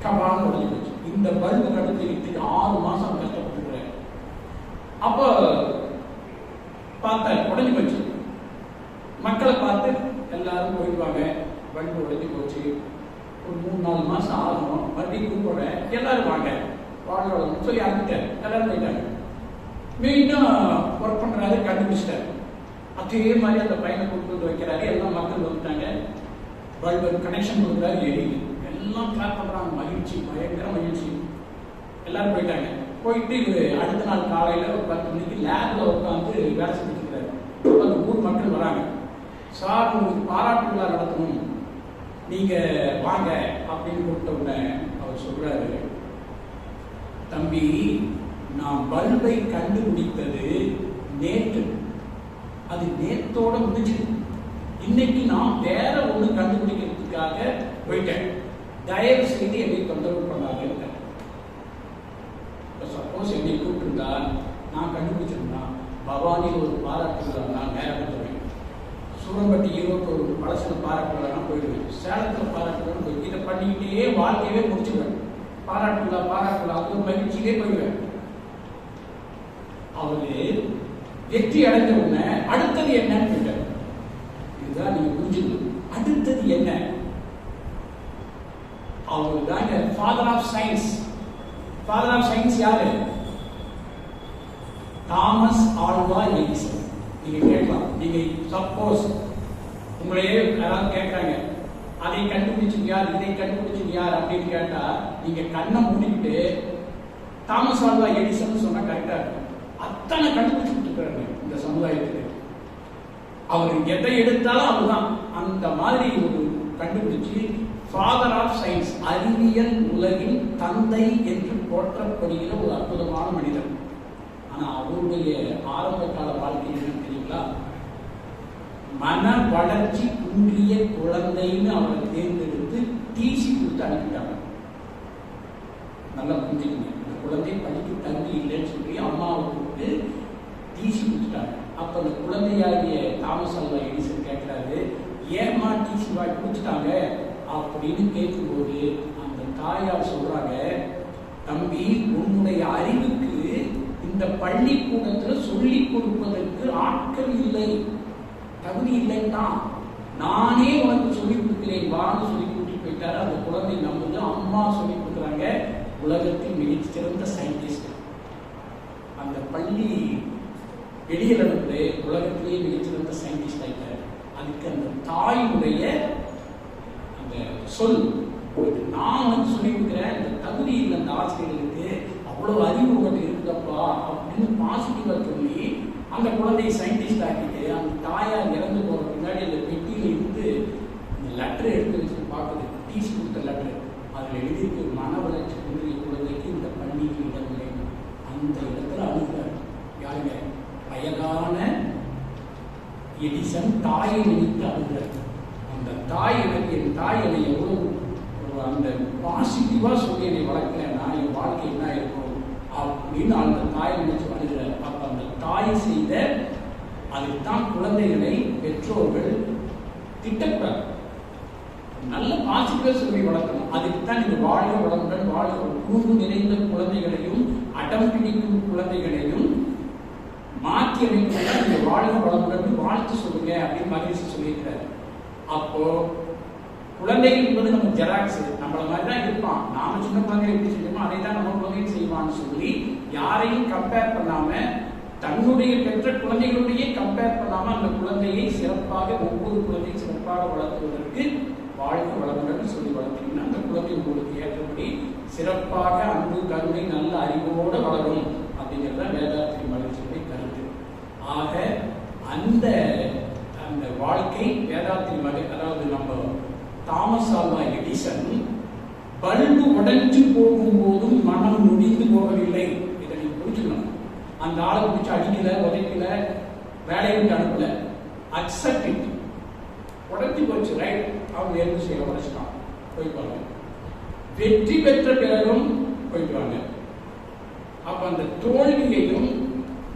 கபான்னு உடஞ்சி போச்சு. இந்த பல்பு கண்டுபிடிக்கிறதுக்கு 6 மாசம் கஷ்டப்பட்டுருக்கிறேன். அப்போ பார்த்தாரு, உடஞ்சி போச்சு. மக்களை பார்த்து எல்லாரும் போயிடுவாங்க, பல்பு உடஞ்சி போச்சு, ஒரு 3-4 மாசம் ஆகணும், மறுபடியும் கூப்பிடுறேன், எல்லாரும் வாங்க வாழ்க்கை சொல்லி அனுப்பிட்டாரு. எல்லாரும் போயிட்டாங்க. மீண்டும் ஒர்க் பண்றாரு, கண்டுபிடிச்சிட்டாரு. அதே மாதிரி அந்த பையனை கூப்பிட்டு வைக்கிறாரு. எல்லாம் மக்கள் வந்துட்டாங்க, பல்பு கனெக்ஷன் கொடுக்குறாரு, எரியுது. எல்லாம் கிளாப் பண்றாங்க, மகிழ்ச்சி, பயங்கர மகிழ்ச்சி. எல்லாரும் போயிட்டாங்க. போயிட்டு அடுத்த நாள் காலையில ஒரு 10 மணிக்கு லேப்ல உட்காந்து வேலை செஞ்சுட்டு இருக்காரு. அந்த ஊர் மக்கள் வராங்க, சார் உங்களுக்கு பாராட்டு விழா நடத்தணும், நீங்க வாங்க அப்படின்னு கூப்பிட்ட உடனே அவர் சொல்றாரு, தம்பி நான் பல்பை கண்டுபிடித்தது நேற்று, அது நேத்தோட முடிஞ்சு, இன்னைக்கு நான் வேற ஒண்ணு கண்டுபிடிக்கிறதுக்காக போயிட்டேன், தயவு செய்து என்னை தொந்தரவு பண்ணாங்க. சப்போஸ் என்னை கூப்பிட்டுருந்தா, நான் கண்டுபிடிச்சிருந்தா பவானியில் ஒரு பாராட்டு நான் நேரம் போவேன், சூரம்பட்டி ஈரோடு ஒரு பழசில் பாராட்டு போயிடுவேன், சேலத்தில் பாராட்டு போய் இதை பண்ணிக்கிட்டே வாழ்க்கையவே முடிச்சுடுவேன். பாராட்டுலா அது மகிழ்ச்சியிலே போயிடுவேன். அவரு வெற்றி அடைஞ்ச உடனே அடுத்தது என்னன்னு கேட்டார். இதுதான் நீங்க புரிஞ்சுக்கணும். அடுத்தது என்ன? அவரு தாங்க father of science. Father of science யாரு? Thomas Alva Edison. நீங்க கேட்கலாம், நீங்க சப்போஸ் உங்களையே யாராவது கேட்கறாங்க, அதை கண்டுபிடிச்சது யார், இதை கண்டுபிடிச்சது யார் அப்படின்னு கேட்டா, நீங்க கண்ணை மூடிக்கிட்டு தாமஸ் ஆல்வா எடிசன் சொன்னா கரெக்டா இருக்கும். அத்தனை கண்டுபிடிச்சுட்டு இருக்காரு இந்த சமுதாயத்துக்கு. அவர் எதை எடுத்தாலும் அதுதான் அந்த மாதிரி ஒரு கண்டுபிடிச்சு ஃபாதர் ஆஃப் சயின்ஸ், அறிவியல் உலகின் தந்தை என்று போற்றப்படுகிற ஒரு அற்புதமான மனிதர். ஆனா அவருடைய ஆரம்ப கால வாழ்க்கை என்ன தெரியுங்களா? மன வளர்ச்சி குன்றிய குழந்தைன்னு அவரை தேர்ந்தெடுத்து டிசி கொடுத்து அனுப்பிட்டாங்க. நல்லா புரிஞ்சுக்கணும், இந்த குழந்தை படிக்க தகுதி இல்லைன்னு சொல்லி அம்மாவை கூப்பிட்டு டிசி கொடுத்துட்டாங்க. அப்ப அந்த குழந்தையாகிய தாமஸ் ஆல்வா எடிசன் கேட்கிறாரு, ஏமா டிசி வாய் கொடுத்துட்டாங்க அப்படின்னு கேட்கும்போது அந்த தாயார் சொல்றாங்க, தம்பி உன்னுடைய அறிவுக்கு இந்த பள்ளிக்கூடத்துல சொல்லி கொடுப்பதற்கு ஆட்கள் இல்லை, தகுதி இல்லைன்னா நானே உனக்கு சொல்லி கொடுக்கிறேன் வான்னு சொல்லி கூட்டிட்டு போயிட்டாரு. அந்த குழந்தை நம்புது, அம்மா சொல்லி கொடுக்குறாங்க, உலகத்தில் மிகச்சிறந்த சயின்டிஸ்ட். அந்த பள்ளி வெளியில் இருந்து உலகத்திலேயே மிகச்சிறந்த சயின்டிஸ்ட் ஆகிட்டார். அதுக்கு அந்த தாயுடைய அந்த சொல் நான் சொல்லி கொடுக்குறேன், இந்த தகுதி இல்லை அந்த ஆசிரியர்களுக்கு, அவ்வளவு அறிவு உங்களுக்கு இருக்குதப்பா அப்படின்னு பாசிட்டிவா சொல்லி அந்த குழந்தையை சயின்டிஸ்ட் ஆக்கிட்டு அந்த தாயார் இறந்து போற பின்னாடி அந்த பெட்டியில இருந்து இந்த லெட்டர் எடுத்து வச்சு பார்க்குது, டீஸ் கொடுத்த லெட்டர். அதில் எழுதியிருக்கு, மன வளர்ச்சி குன்றிய குழந்தைக்கு இந்த பள்ளிக்கு இடமில்லை. அந்த இடத்துல அழுகிறார். யாருங்க? வயதான எடிசன் தாயை நினைத்து அழுகிறார். அந்த தாய் எனக்கு, என் தாய் என்னை எவ்வளவு அந்த பாசிட்டிவா சொல்லி என்னை வளர்க்கலன்னா என் வாழ்க்கை என்ன இருக்கும் அப்படின்னு அந்த தாயை நினைச்சு அழுகிறார். அப்ப அந்த தாய் செய்த அதுதான் குழந்தைகளை பெற்றோர்கள் திட்டக்கூடாது, நல்ல பாசிட்டிவா சொல்லி வளர்க்கணும். அதுக்கு தான் நீங்க வாழ்க வளமுடன், வாழ்க குறும்பு நிறைந்த குழந்தைகளையும் அடம் பிடிக்கும் குழந்தைகளையும் மாற்றி அமைக்க நீங்க வாழ்க வளமுடன் வாழ்த்து சொல்லுங்க அப்படின்னு மகிழ்ச்சி சொல்லியிருக்கிறார். அப்போ குழந்தைகள் என்பது நம்ம ஜெராக்ஸ், நம்மள மாதிரி தான் இருப்பான். நாம சின்ன குழந்தை எப்படி செய்யணுமோ அதை தான் நம்ம குழந்தையும் செய்வான்னு சொல்லி யாரையும் கம்பேர் பண்ணாம, தன்னுடைய பெற்ற குழந்தைகளுடைய கம்பேர் பண்ணாம அந்த குழந்தையை சிறப்பாக, ஒவ்வொரு குழந்தையும் சிறப்பாக வளர்த்துவதற்கு வாழ்க்கை வளமுடன் சொல்லி வளர்த்தீங்கன்னா அந்த குழந்தை உங்களுக்கு ஏற்றபடி சிறப்பாக அன்பு, கருணை, நல்ல அறிவோடு வளரும் அப்படிங்கிறத வேதாத்திரி மகிழ்ச்சியுடைய கருத்து. ஆக அந்த அந்த வாழ்க்கை வேதாத்திரி மகிழ், அதாவது நம்ம தாமஸ் ஆல்வா எடிசன் பல்பு உடைஞ்சு போகும்போதும் மனம் நொடிந்து போகவில்லை. இதை நீங்க புரிஞ்சுக்கணும். அந்த ஆளை பிடிச்சி அடிக்கல, உதைக்கல, வேலையை விட்டு அனுப்பல, அக்செப்ட் இட். உடஞ்சி போச்சு, ரைட், அவங்க எந்த செய்ய உடைச்சிட்டான், போய்ப்பாங்க. வெற்றி பெற்ற பிறகும் போய்ப்பாங்க. அப்ப அந்த தோல்வியையும்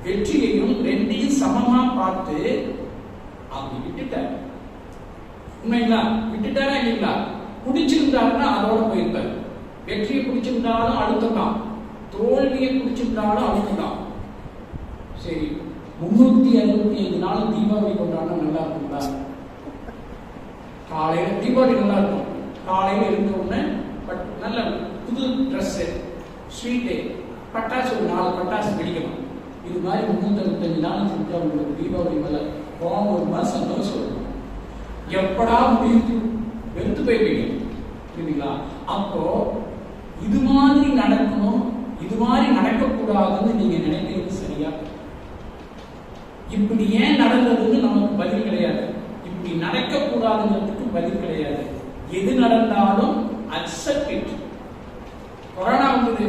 வெற்றியையும் ரெண்டையும் சமமா பார்த்து அப்படி விட்டுட்டார். உண்மைங்களா? விட்டுட்டாரா இல்லைங்களா? பிடிச்சிருந்தாருன்னா அதோட போயிருப்பார். வெற்றியை பிடிச்சிருந்தாலும் அழுத்தம், தோல்வியை பிடிச்சிருந்தாலும் அழுத்தம். சரி, 365 நாள் தீபாவளி கொண்டாடினா நல்லா இருக்குங்களா? காலையில தீபாவளி நல்லா இருக்கும். காலையில இருந்த உடனே நல்ல புது ட்ரெஸ், ஸ்வீட்டு, பட்டாசு, ஒரு 4 பட்டாசு வெடிக்கணும். இது மாதிரி 365 நாள் செஞ்சா உங்களுக்கு தீபாவளி மேல கோபம் வருமா, சந்தோஷம் வரும்? எப்படா முடியுது, வெறுத்து போயிருப்பீங்க. புரியுதுங்களா? அப்போ இது மாதிரி நடக்கணும், இது மாதிரி நடக்கக்கூடாதுன்னு நீங்க நினைக்கிறது சரியா? இப்படி ஏன் நடந்ததுன்னு நமக்கு பதில் கிடையாது. இப்படி நடக்கக்கூடாதுங்கிறதுக்கு பதில் கிடையாது. எது நடந்தாலும் அக்செப்ட் இட். கொரோனா வந்தது,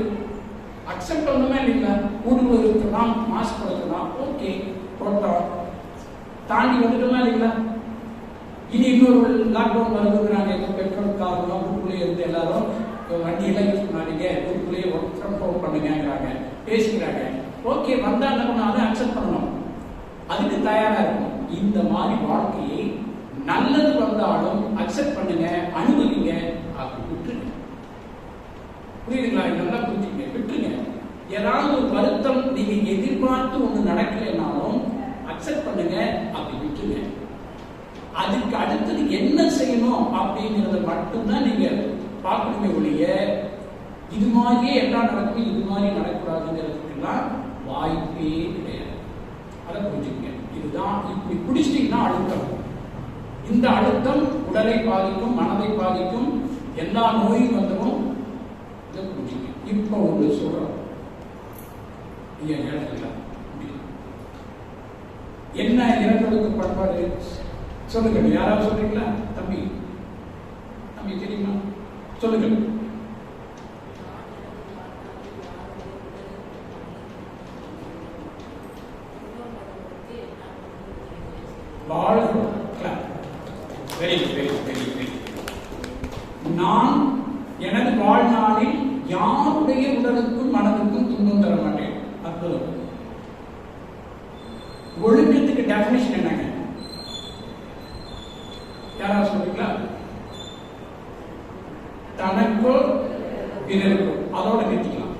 அக்செப்ட் பண்ணணுமே இல்லைங்களா? வீட்டுக்குள்ள இருக்கலாம், மாஸ்க் போடலாம், ஓகே போட்டோம், தாண்டி வந்துட்டோமா இல்லைங்களா? இனி இன்னொரு லாக்டவுன் வருதுங்கிறாங்க. எங்க பெட்ரோல் காரணம் வீட்டுக்குள்ளேயே இருந்து எல்லாரும் வண்டியெல்லாம் யூஸ் பண்ணாதீங்க, வீட்டுக்குள்ளேயே ஒர்க் ஃப்ரம் ஹோம் பண்ணுங்கிறாங்க, பேசிக்கிறாங்க. ஓகே, வந்தா என்ன பண்ணாலும் அக்செப்ட் பண்ணணும், அதுக்கு தயாரா இருக்கும். இந்த மாதிரி வாழ்க்கையை நல்லது வந்தாலும் அக்செப்ட் பண்ணுங்க, அனுமதிங்க, அப்படி விட்டுருங்க. புரியுதுங்களா? இதெல்லாம் புரிஞ்சுங்க, விட்டுருங்க. ஏதாவது ஒரு வருத்தம் நீங்க எதிர்பார்த்து ஒண்ணு நடக்கலைன்னாலும் அக்செப்ட் பண்ணுங்க, அப்படி விட்டுருங்க. அதுக்கு அடுத்தது என்ன செய்யணும் அப்படிங்கறத மட்டும்தான் நீங்க பார்க்கணுமே ஒழிய இது மாதிரியே எல்லாம் நடக்கும், இது மாதிரி நடக்கூடாதுங்கிறதுக்கெல்லாம் வாய்ப்பே கிடையாது. அதை புரிஞ்சுக்கங்க. இதுதான். இப்படி பிடிச்சிட்டீங்கன்னா அழுத்தம், இந்த அழுத்தம் உடலை பாதிக்கும், மனதை பாதிக்கும், எல்லா நோயும் வந்துடும். இதை புரிஞ்சுக்கங்க. இப்போ ஒன்று சொல்றோம், என்ன இறந்தவருக்கு பண்பாடு சொல்லுங்க. யாராவது சொல்றீங்களா? தம்பி, தம்பி தெரியுமா? சொல்லுங்க. நான் எனது வாழ்நாளில் யாருடைய உடலுக்கும் மனதுக்கும் துன்பம் தர மாட்டேன். அற்புதம். ஒழுக்கத்துக்கு டெபினிஷன் என்னங்க? யாராவது சொல்றீங்களா? தனக்கோ பிறருக்கோ, அதோட நிறுத்திக்கலாம்.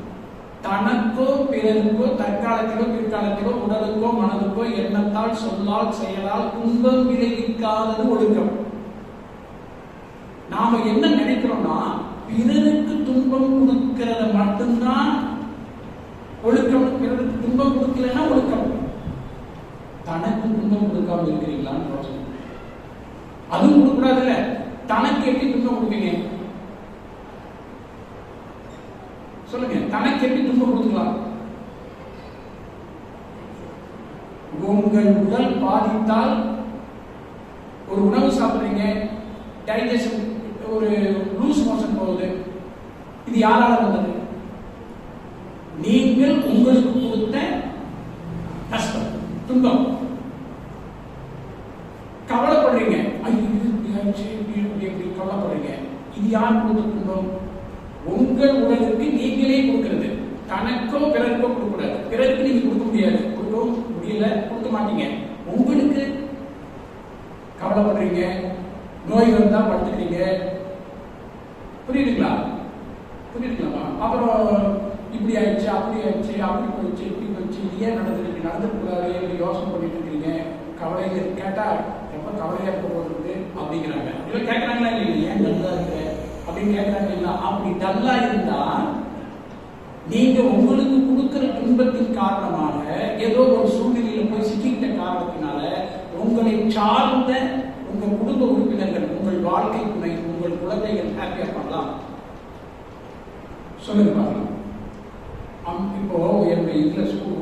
தனக்கோ பிறருக்கோ தற்காலத்திலோ பிற்காலத்திலோ உடலுக்கோ மனதுக்கோ எண்ணத்தால் சொல்லால் செயலால் துன்பம் விளைவிக்காதது ஒழுக்கம். நாம என்ன நினைக்கிறோம்னா பிறருக்கு துன்பம் கொடுக்கிறத மட்டும்தான் ஒழுக்கம். பிறருக்கு துன்பம் கொடுக்கலன்னா ஒழுக்கம். தனக்கு துன்பம் கொடுக்காம இருக்கிறீங்களான்னு அதுவும் கொடுக்கூடாது. இல்ல, தனக்கு எப்படி துன்பம் கொடுப்பீங்க சொல்லுங்க? தனக்கு எப்படி துன்பம் கொடுக்கலாம்? உங்கள் உடல் பாதித்தால், ஒரு உணவு சாப்பிடுறீங்க, டைஜஷன் ஒரு லூஸ் மோஷன் போகுது, இது யாரால வந்தது? நீங்கள் உங்களுக்கு கொடுத்த கஷ்டம், துன்பம். கவலைப்படுறீங்க, எப்படி கவலைப்படுறீங்க? இது யார் கொடுத்த துன்பம்? உங்கள் உடலுக்கு நீங்களே கொடுக்கிறது. தனக்கோ பிறருக்கோ கொடுக்கூடாது. பிறருக்கு நீங்க கொடுக்க முடியாது, கொடுக்கவும் முடியல, கொடுக்க மாட்டீங்க. உங்களுக்கு கவலைப்படுறீங்க, நோய் வந்தா படுத்துக்கிறீங்க. புரியுதுங்களா? புரியுதுங்களா? அப்புறம் இப்படி ஆயிடுச்சு, அப்படி ஆயிடுச்சு, அப்படி போயிடுச்சு, இப்படி போயிடுச்சு, இது ஏன் நடந்துருக்கு, நடந்துக்கூடாது, இப்படி யோசனை பண்ணிட்டு இருக்கீங்க. கவலையில கேட்டா எப்ப கவலையா இருக்க போகிறது அப்படிங்கிறாங்க. இவங்க கேட்கறாங்களா இல்லையா? ஏன் டல்லா இருக்க அப்படின்னு கேட்கறாங்க இல்ல? அப்படி டல்லா இருந்தா நீங்க உங்களுக்கு கொடுக்கிற துன்பத்தின் காரணமாக ஏதோ ஒரு சூழ்நிலையில போய் சிக்கிட்ட காரணத்தினால உங்களை சார்ந்த உங்க குடும்ப உறுப்பினர்கள், உங்கள் வாழ்க்கை துணை, உங்கள் குழந்தைகள் ஹாப்பியா பண்ணலாம். சொல்லுங்க பாருங்க. இப்போ என்னுடைய இதுல ஸ்கூல்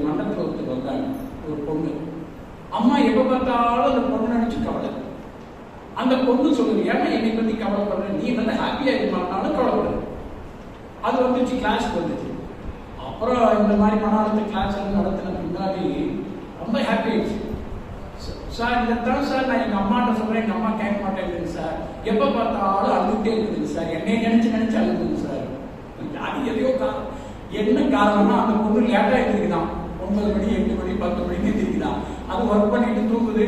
மண்டலத்தில் ஒருத்தர் வந்தாங்க, ஒரு பொண்ணு. அம்மா எப்ப பார்த்தாலும் அந்த பொண்ணு நினைச்சு கவலை. அந்த பொண்ணு சொல்லுது, ஏன்னா என்னை பத்தி கவலைப்படுற, நீ வந்து ஹாப்பியா இருந்தாலும் கவலைப்படுற. அது வந்துச்சு, கிளாஸ்க்கு வந்துச்சு. அப்புறம் இந்த மாதிரி மன அழுத்த கிளாஸ் நடத்தின பின்னாடி ரொம்ப ஹாப்பி ஆயிடுச்சு. சார் இதைத்தான் சார் நான் எங்க அம்மாட்ட சொல்றேன், எங்க அம்மா கேட்க மாட்டேங்குது சார், எப்ப பார்த்தாலும் அழுதுகிட்டே இருக்குதுங்க சார், என்னை நினைச்சு அழுதுங்க சார். அது எதையோ என்ன காரணம்னா அந்த பொண்ணு லேட்டா இருக்குதான், 9 மணி 8 மணி 10 மணிக்கு தெரியுதான். அது ஒர்க் பண்ணிட்டு தூங்குது.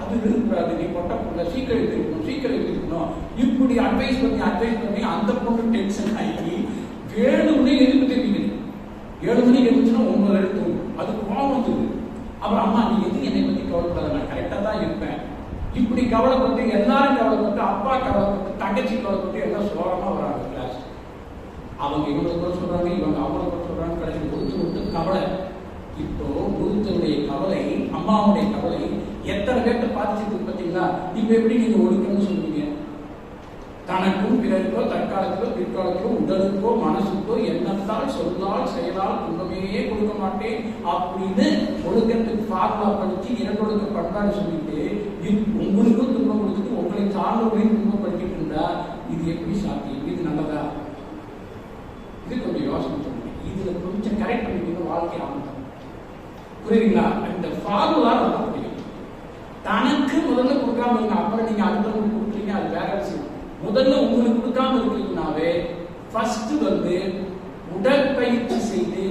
அது இருக்கக்கூடாது, நீ பொட்ட பொண்ணு சீக்கிரம் எடுத்துக்கணும், சீக்கிரம் எடுத்துக்கணும். இப்படி அட்வைஸ் பண்ணி அந்த பொண்ணு டென்ஷன் ஆகி 7 மணிக்கு எதுக்கு தெரியுது? 7 மணிக்கு எழுந்துச்சுன்னா 9 எடுத்து அது கோவம் வந்தது. அப்புறம் அம்மா நீ எது என்னை பத்தி கவலைப்படாத, நான் கரெக்டா தான் இருப்பேன். இப்படி கவலைப்பட்டு எல்லாரும் கவலைப்பட்டு, அப்பா கவலைப்பட்டு, தங்கச்சி கவலைப்பட்டு எல்லாம் சோகமா வராங்க கிளாஸ். அவங்க இவங்களுக்கு கூட சொல்றாங்க, இவங்க அவங்களுக்கு கூட சொல்றாங்க. கடைசி கொடுத்து கவலை. இப்போ ஒருத்தருடைய கவலை, அம்மாவுடைய கவலை எத்தனை பேர்த்த பாதிச்சிருக்கு பார்த்தீங்களா? இப்ப எப்படி நீங்க ஒழுக்கம்னு சொல்லுவீங்க? தனக்கும் பிறருக்கோ தற்காலத்திலோ பிற்காலத்திலோ உடலுக்கோ மனசுக்கோ எண்ணத்தால் சொல்லால் செயலால் துன்பமே கொடுக்க மாட்டேன் அப்படின்னு ஒழுக்கத்துக்கு ஃபார்முலா படிச்சு இரண்டொழுக்க பண்பாடு சொல்லிட்டு உங்களுக்கும் துன்பம் கொடுத்துட்டு உங்களை சார்ந்தவர்களையும் துன்பப்படுத்திட்டு இருந்தா இது எப்படி சாத்தியம்? இது நல்லதா? இது கொஞ்சம் யோசனை சொல்லுங்க. இதுல கொஞ்சம் கரெக்ட் பண்ணிட்டு வாழ்க்கை ஆகும். புரியுதுங்களா? இந்த ஃபார்முலா நல்லா புரியும். தனக்கு முதல்ல கொடுக்காம இருங்க, அப்புறம் நீங்க அடுத்தவங்களுக்கு கொடுக்குறீங்க, அது வேற விஷயம். முதல்ல உங்களுக்கு கொடுக்காம இருக்கீங்கன்னாவே ஃபர்ஸ்ட் வந்து உடற்பயிற்சி செய்து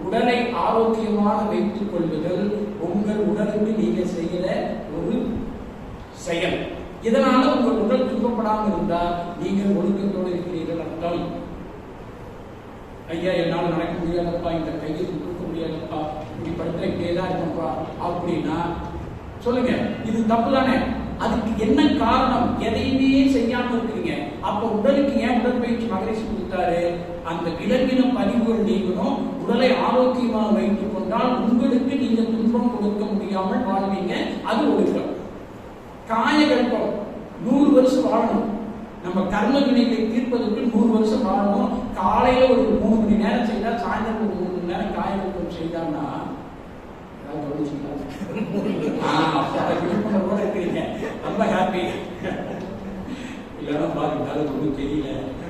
உடலை ஆரோக்கியமாக வைத்துக் கொள்வதில் உங்கள் உடலுக்கு நீங்க செய்கிற ஒரு செயல். இதனால உங்கள் உடல் துன்பப்படாமல் இருந்தா நீங்கள் ஒழுக்கத்தோடு இருக்கிறீர்கள் அர்த்தம். ஐயா என்னால் நடக்க முடியாதப்பா, இந்த கையை தூக்க முடியாதப்பா, இப்படி படுத்துக்கிட்டே தான் இருக்கப்பா அப்படின்னா சொல்லுங்க, இது தப்பு தானே? அதுக்கு என்ன காரணம்? எதையுமே செய்யாம இருக்கிறீங்க. அப்ப உடலுக்கு ஏன் உடற்பயிற்சி மகரிஷி கொடுத்தாரு? அந்த விலங்கின பதிவுகள் நீங்களும் உடலை ஆரோக்கியமாக வைத்துக் கொண்டால் உங்களுக்கு நீங்க துன்பம் கொடுக்க முடியாமல் வாழ்வீங்க. அது ஒழுக்கம். காயகல்பம் 100 வருஷம் வாழணும். நம்ம கர்ம வினைகளை தீர்ப்பதற்கு 100 வருஷம் வாழணும். காலையில ஒரு 3 மணி நேரம் செய்தா, சாயந்தரம் ஒரு 3 மணி நேரம் காயகல்பம் செய்தான்னா ரொம்ப ஹாப்பி. இல்லைன்னா பாருங்க ஒன்றும் தெரியல,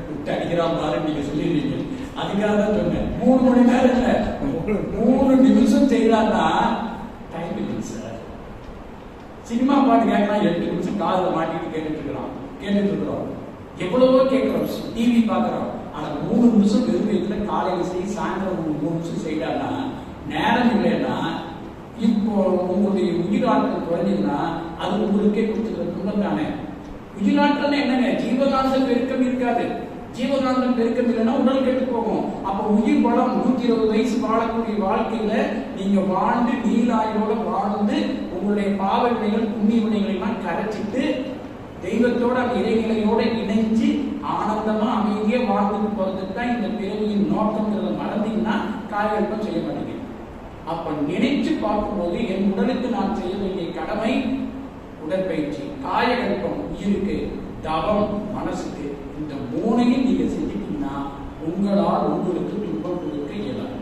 விட்டு அடிக்கிறான் பாரு நீங்க சொல்லிடுறீங்க. அதுக்காக தான் சொன்னேன் 3 மணி நேரம் இல்ல, 3 நிமிஷம் செய்யலாம்னா டைம் இல்லை சார். சினிமா பாட்டு கேட்கலாம், 8 நிமிஷம் காதுல மாட்டிட்டு கேட்டுட்டு இருக்கிறோம். எவ்வளவோ கேட்கிறோம், டிவி பாக்குறோம். ஆனா 3 நிமிஷம் வெறும் வீட்டுல காலையில செய், சாயந்தரம் 3 நிமிஷம் செய்யலாம்னா நேரம் இல்லைன்னா இப்போ உங்களுடைய உயிராற்றல் குறைஞ்சுன்னா அது உங்களுக்கே கொடுத்துக்கிற துன்பம் தானே. உயிராற்றல் என்னங்க? ஜீவகாந்தம் பெருக்கம் இருக்காது. ஜீவகாந்தம் பெருக்கம் இல்லைன்னா உடல் கெட்டு போகும். அப்ப உயிர் பலம் 120 வயசு வாழக்கூடிய வாழ்க்கையில நீங்க வாழ்ந்து நீலாயோட வாழ்ந்து உங்களுடைய பாவ வினைகள் புண்ணிய வினைகளை எல்லாம் கரைச்சிட்டு தெய்வத்தோட அந்த இறைநிலையோட இணைஞ்சு ஆனந்தமா அமைதியா வாழ்ந்துட்டு போறதுக்கு தான் இந்த பிறவியின் நோக்கங்கிறத மறந்தீங்கன்னா காயகல்பம் செய்ய மாட்டீங்க. அப்ப நினைச்சு பார்க்கும்போது என் உடலுக்கு நான் செய்ய வேண்டிய கடமை உடற்பயிற்சி, காயகல்பம் உயிருக்கு, தவம் மனசுக்கு. இந்த மூணையும் நீங்க செஞ்சுட்டீங்கன்னா உங்களால் உங்களுக்கு துன்பம் கொடுக்க இயலாது.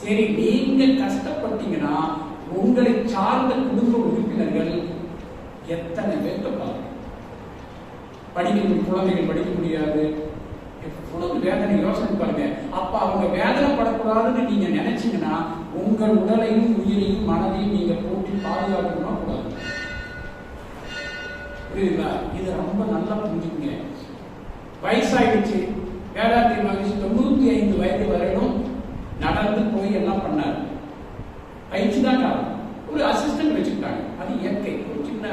சரி, நீங்க கஷ்டப்பட்டீங்கன்னா உங்களை சார்ந்த குடும்ப உறுப்பினர்கள் எத்தனை பேர்த்த பாருங்க. குழந்தைகள் படிக்க முடியாது, எவ்வளவு வேதனை யோசனை பாருங்க. அப்ப அவங்க வேதனைப்படக்கூடாதுன்னு நீங்க நினைச்சீங்கன்னா உங்கள் உடலையும் உயிரையும் மனதையும் நீங்க போட்டி பாதுகாக்கணும் கூடாது. புரியுதுங்களா? இதை ரொம்ப நல்லா புரிஞ்சுக்கங்க. வயசாயிடுச்சு, வேதாத்திரி மகிழ்ச்சி 95 வயது வரையிலும் நடந்து போய் எல்லாம் பண்ணாரு. பயிற்சி தான் காரணம். ஒரு அசிஸ்டன்ட் வச்சுக்கிட்டாங்க, அது இயற்கை. ஒரு சின்ன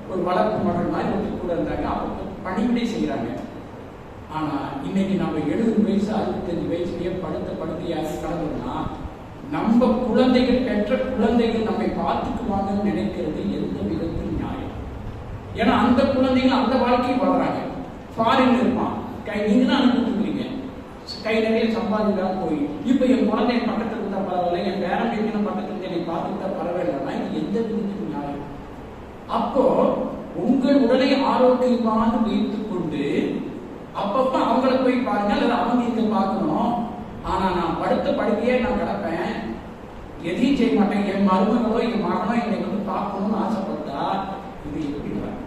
ஒரு வளர்ப்பு மகள் மாதிரி ஒருத்தர் கூட இருந்தாங்க, அப்போ பணிவிடை செய்யறாங்க. ஆனா இன்னைக்கு நம்ம 70 வயசு 65 வயசுலயே படுக்கையாக கடந்தோம்னா நம்ம குழந்தைகள், பெற்ற குழந்தைகள் நம்மை பார்த்துக்குவாங்கன்னு நினைக்கிறது எந்த விதத்தில் நியாயம்? ஏன்னா அந்த குழந்தைகள் அந்த வாழ்க்கையை வாழ்றாங்க. ஃபாரின்ல இருப்பான், நீங்க தான் அனுப்பிட்டுருக்கீங்க, கை நிறைய சம்பாதிக்கா போய் இப்ப என் குழந்தை பக்கத்துல இருந்தா பரவாயில்ல, என் பேரன் பேத்தின பக்கத்துல என்னை பார்த்துக்கிட்டா பரவாயில்லைன்னா இது எந்த விதத்தில் நியாயம்? அப்போ உங்கள் உடலை ஆரோக்கியமாக வைத்துக் கொண்டு அப்பப்ப அவங்கள போய் பாருங்க, அல்லது அவங்க இங்க பார்க்கணும். ஆனா நான் படுத்த படுக்கையே நான் கிடப்பேன், எதையும் செய்ய மாட்டேன். என் மருமகளோ என் மகனோ என்னை வந்து பார்க்கணும்னு ஆசைப்பட்டா இது எப்படி வரும்?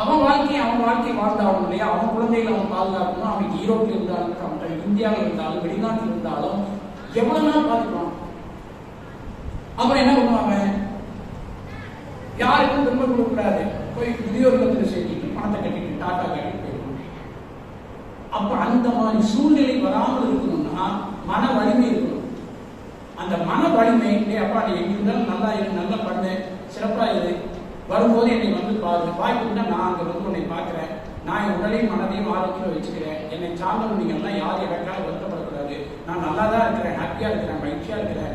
அவன் வாழ்க்கை வாழ்ந்தாலும் இல்லையா, அவன் குழந்தைகளை அவன் பாதுகாக்கணும். அவன் ஈரோப்பில் இருந்தாலும், அவன் இந்தியாவில் இருந்தாலும், வெளிநாட்டில் இருந்தாலும் எவ்வளவு நாள் பாதிப்பான்? அப்புறம் என்ன பண்ணுவாங்க? யாருக்கும் துன்பம் கொடுக்கூடாது, போய் முதியோர்கள் செஞ்சுட்டு பணத்தை கட்டிட்டு டாட்டா கட்டிட்டு போயிடுவாங்க. அப்ப அந்த மாதிரி சூழ்நிலை வராமல் இருக்கணும்னா மன வலிமை இருக்கணும். அந்த மன வலிமை, அப்பா நீ எங்க இருந்தாலும் நல்லா இரு, நல்லா பண்ணு, சிறப்பா இரு, வரும்போது என்னை வந்து பாருங்க, வாய்ப்புன்னா நான் அங்க வந்து உன்னை பார்க்கிறேன், நான் என் உடலையும் மனதையும் ஆரோக்கியம் வச்சுக்கிறேன், என்னை சார்ந்தவங்க நீங்க எல்லாம் யார் எனக்காக வருத்தப்படக்கூடாது, நான் நல்லா தான் இருக்கிறேன், ஹாப்பியா இருக்கிறேன், மகிழ்ச்சியா இருக்கிறேன்,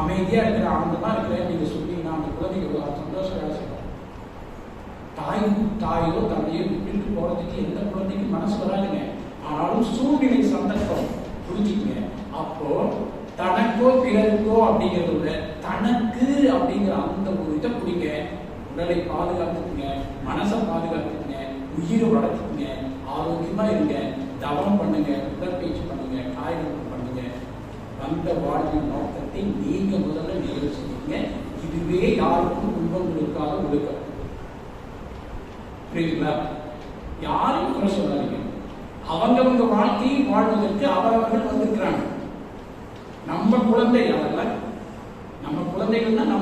அமைதியா இருக்கிறேன், ஆனந்தமா இருக்கிறேன் நீங்க சொன்னீங்கன்னா அந்த குழந்தைகள் சந்தோஷம் செய்வாங்க. தாயோ தந்தையோ விட்டுட்டு போறதுக்கு எந்த குழந்தைக்கும் மனசு வராதுங்க. ஆனாலும் சூழ்நிலை சந்தர்ப்பம் புரிஞ்சுக்கங்க. அப்போ தனக்கோ பிறருக்கோ அப்படிங்கிறத விட தனக்கு அப்படிங்கிற அந்த ஒரு இதை புரிங்க. உடலை பாதுகாத்துக்குங்க, மனசை பாதுகாத்துக்குங்க, உயிரை வளர்த்துக்குங்க, ஆரோக்கியமா இருங்க, தவம் பண்ணுங்க, உடற்பயிற்சி பண்ணுங்க, காய்கறி பண்ணுங்க. வந்த வாழ்வின் நோக்கத்தை நீங்க முதல்ல நிறைவு செய்யுங்க. இதுவே யாருக்கும் துன்பங்களுக்காக ஒழுக்கம். புரியுதுங்களா? யாரும் குறை சொல்லாதீங்க. அவங்கவங்க வாழ்க்கையை வாழ்வதற்கு அவரவர்கள் வந்திருக்கிறாங்க. நம்ம குழந்தை அதெல்லாம் நம்ம குழந்தைகள் தான்,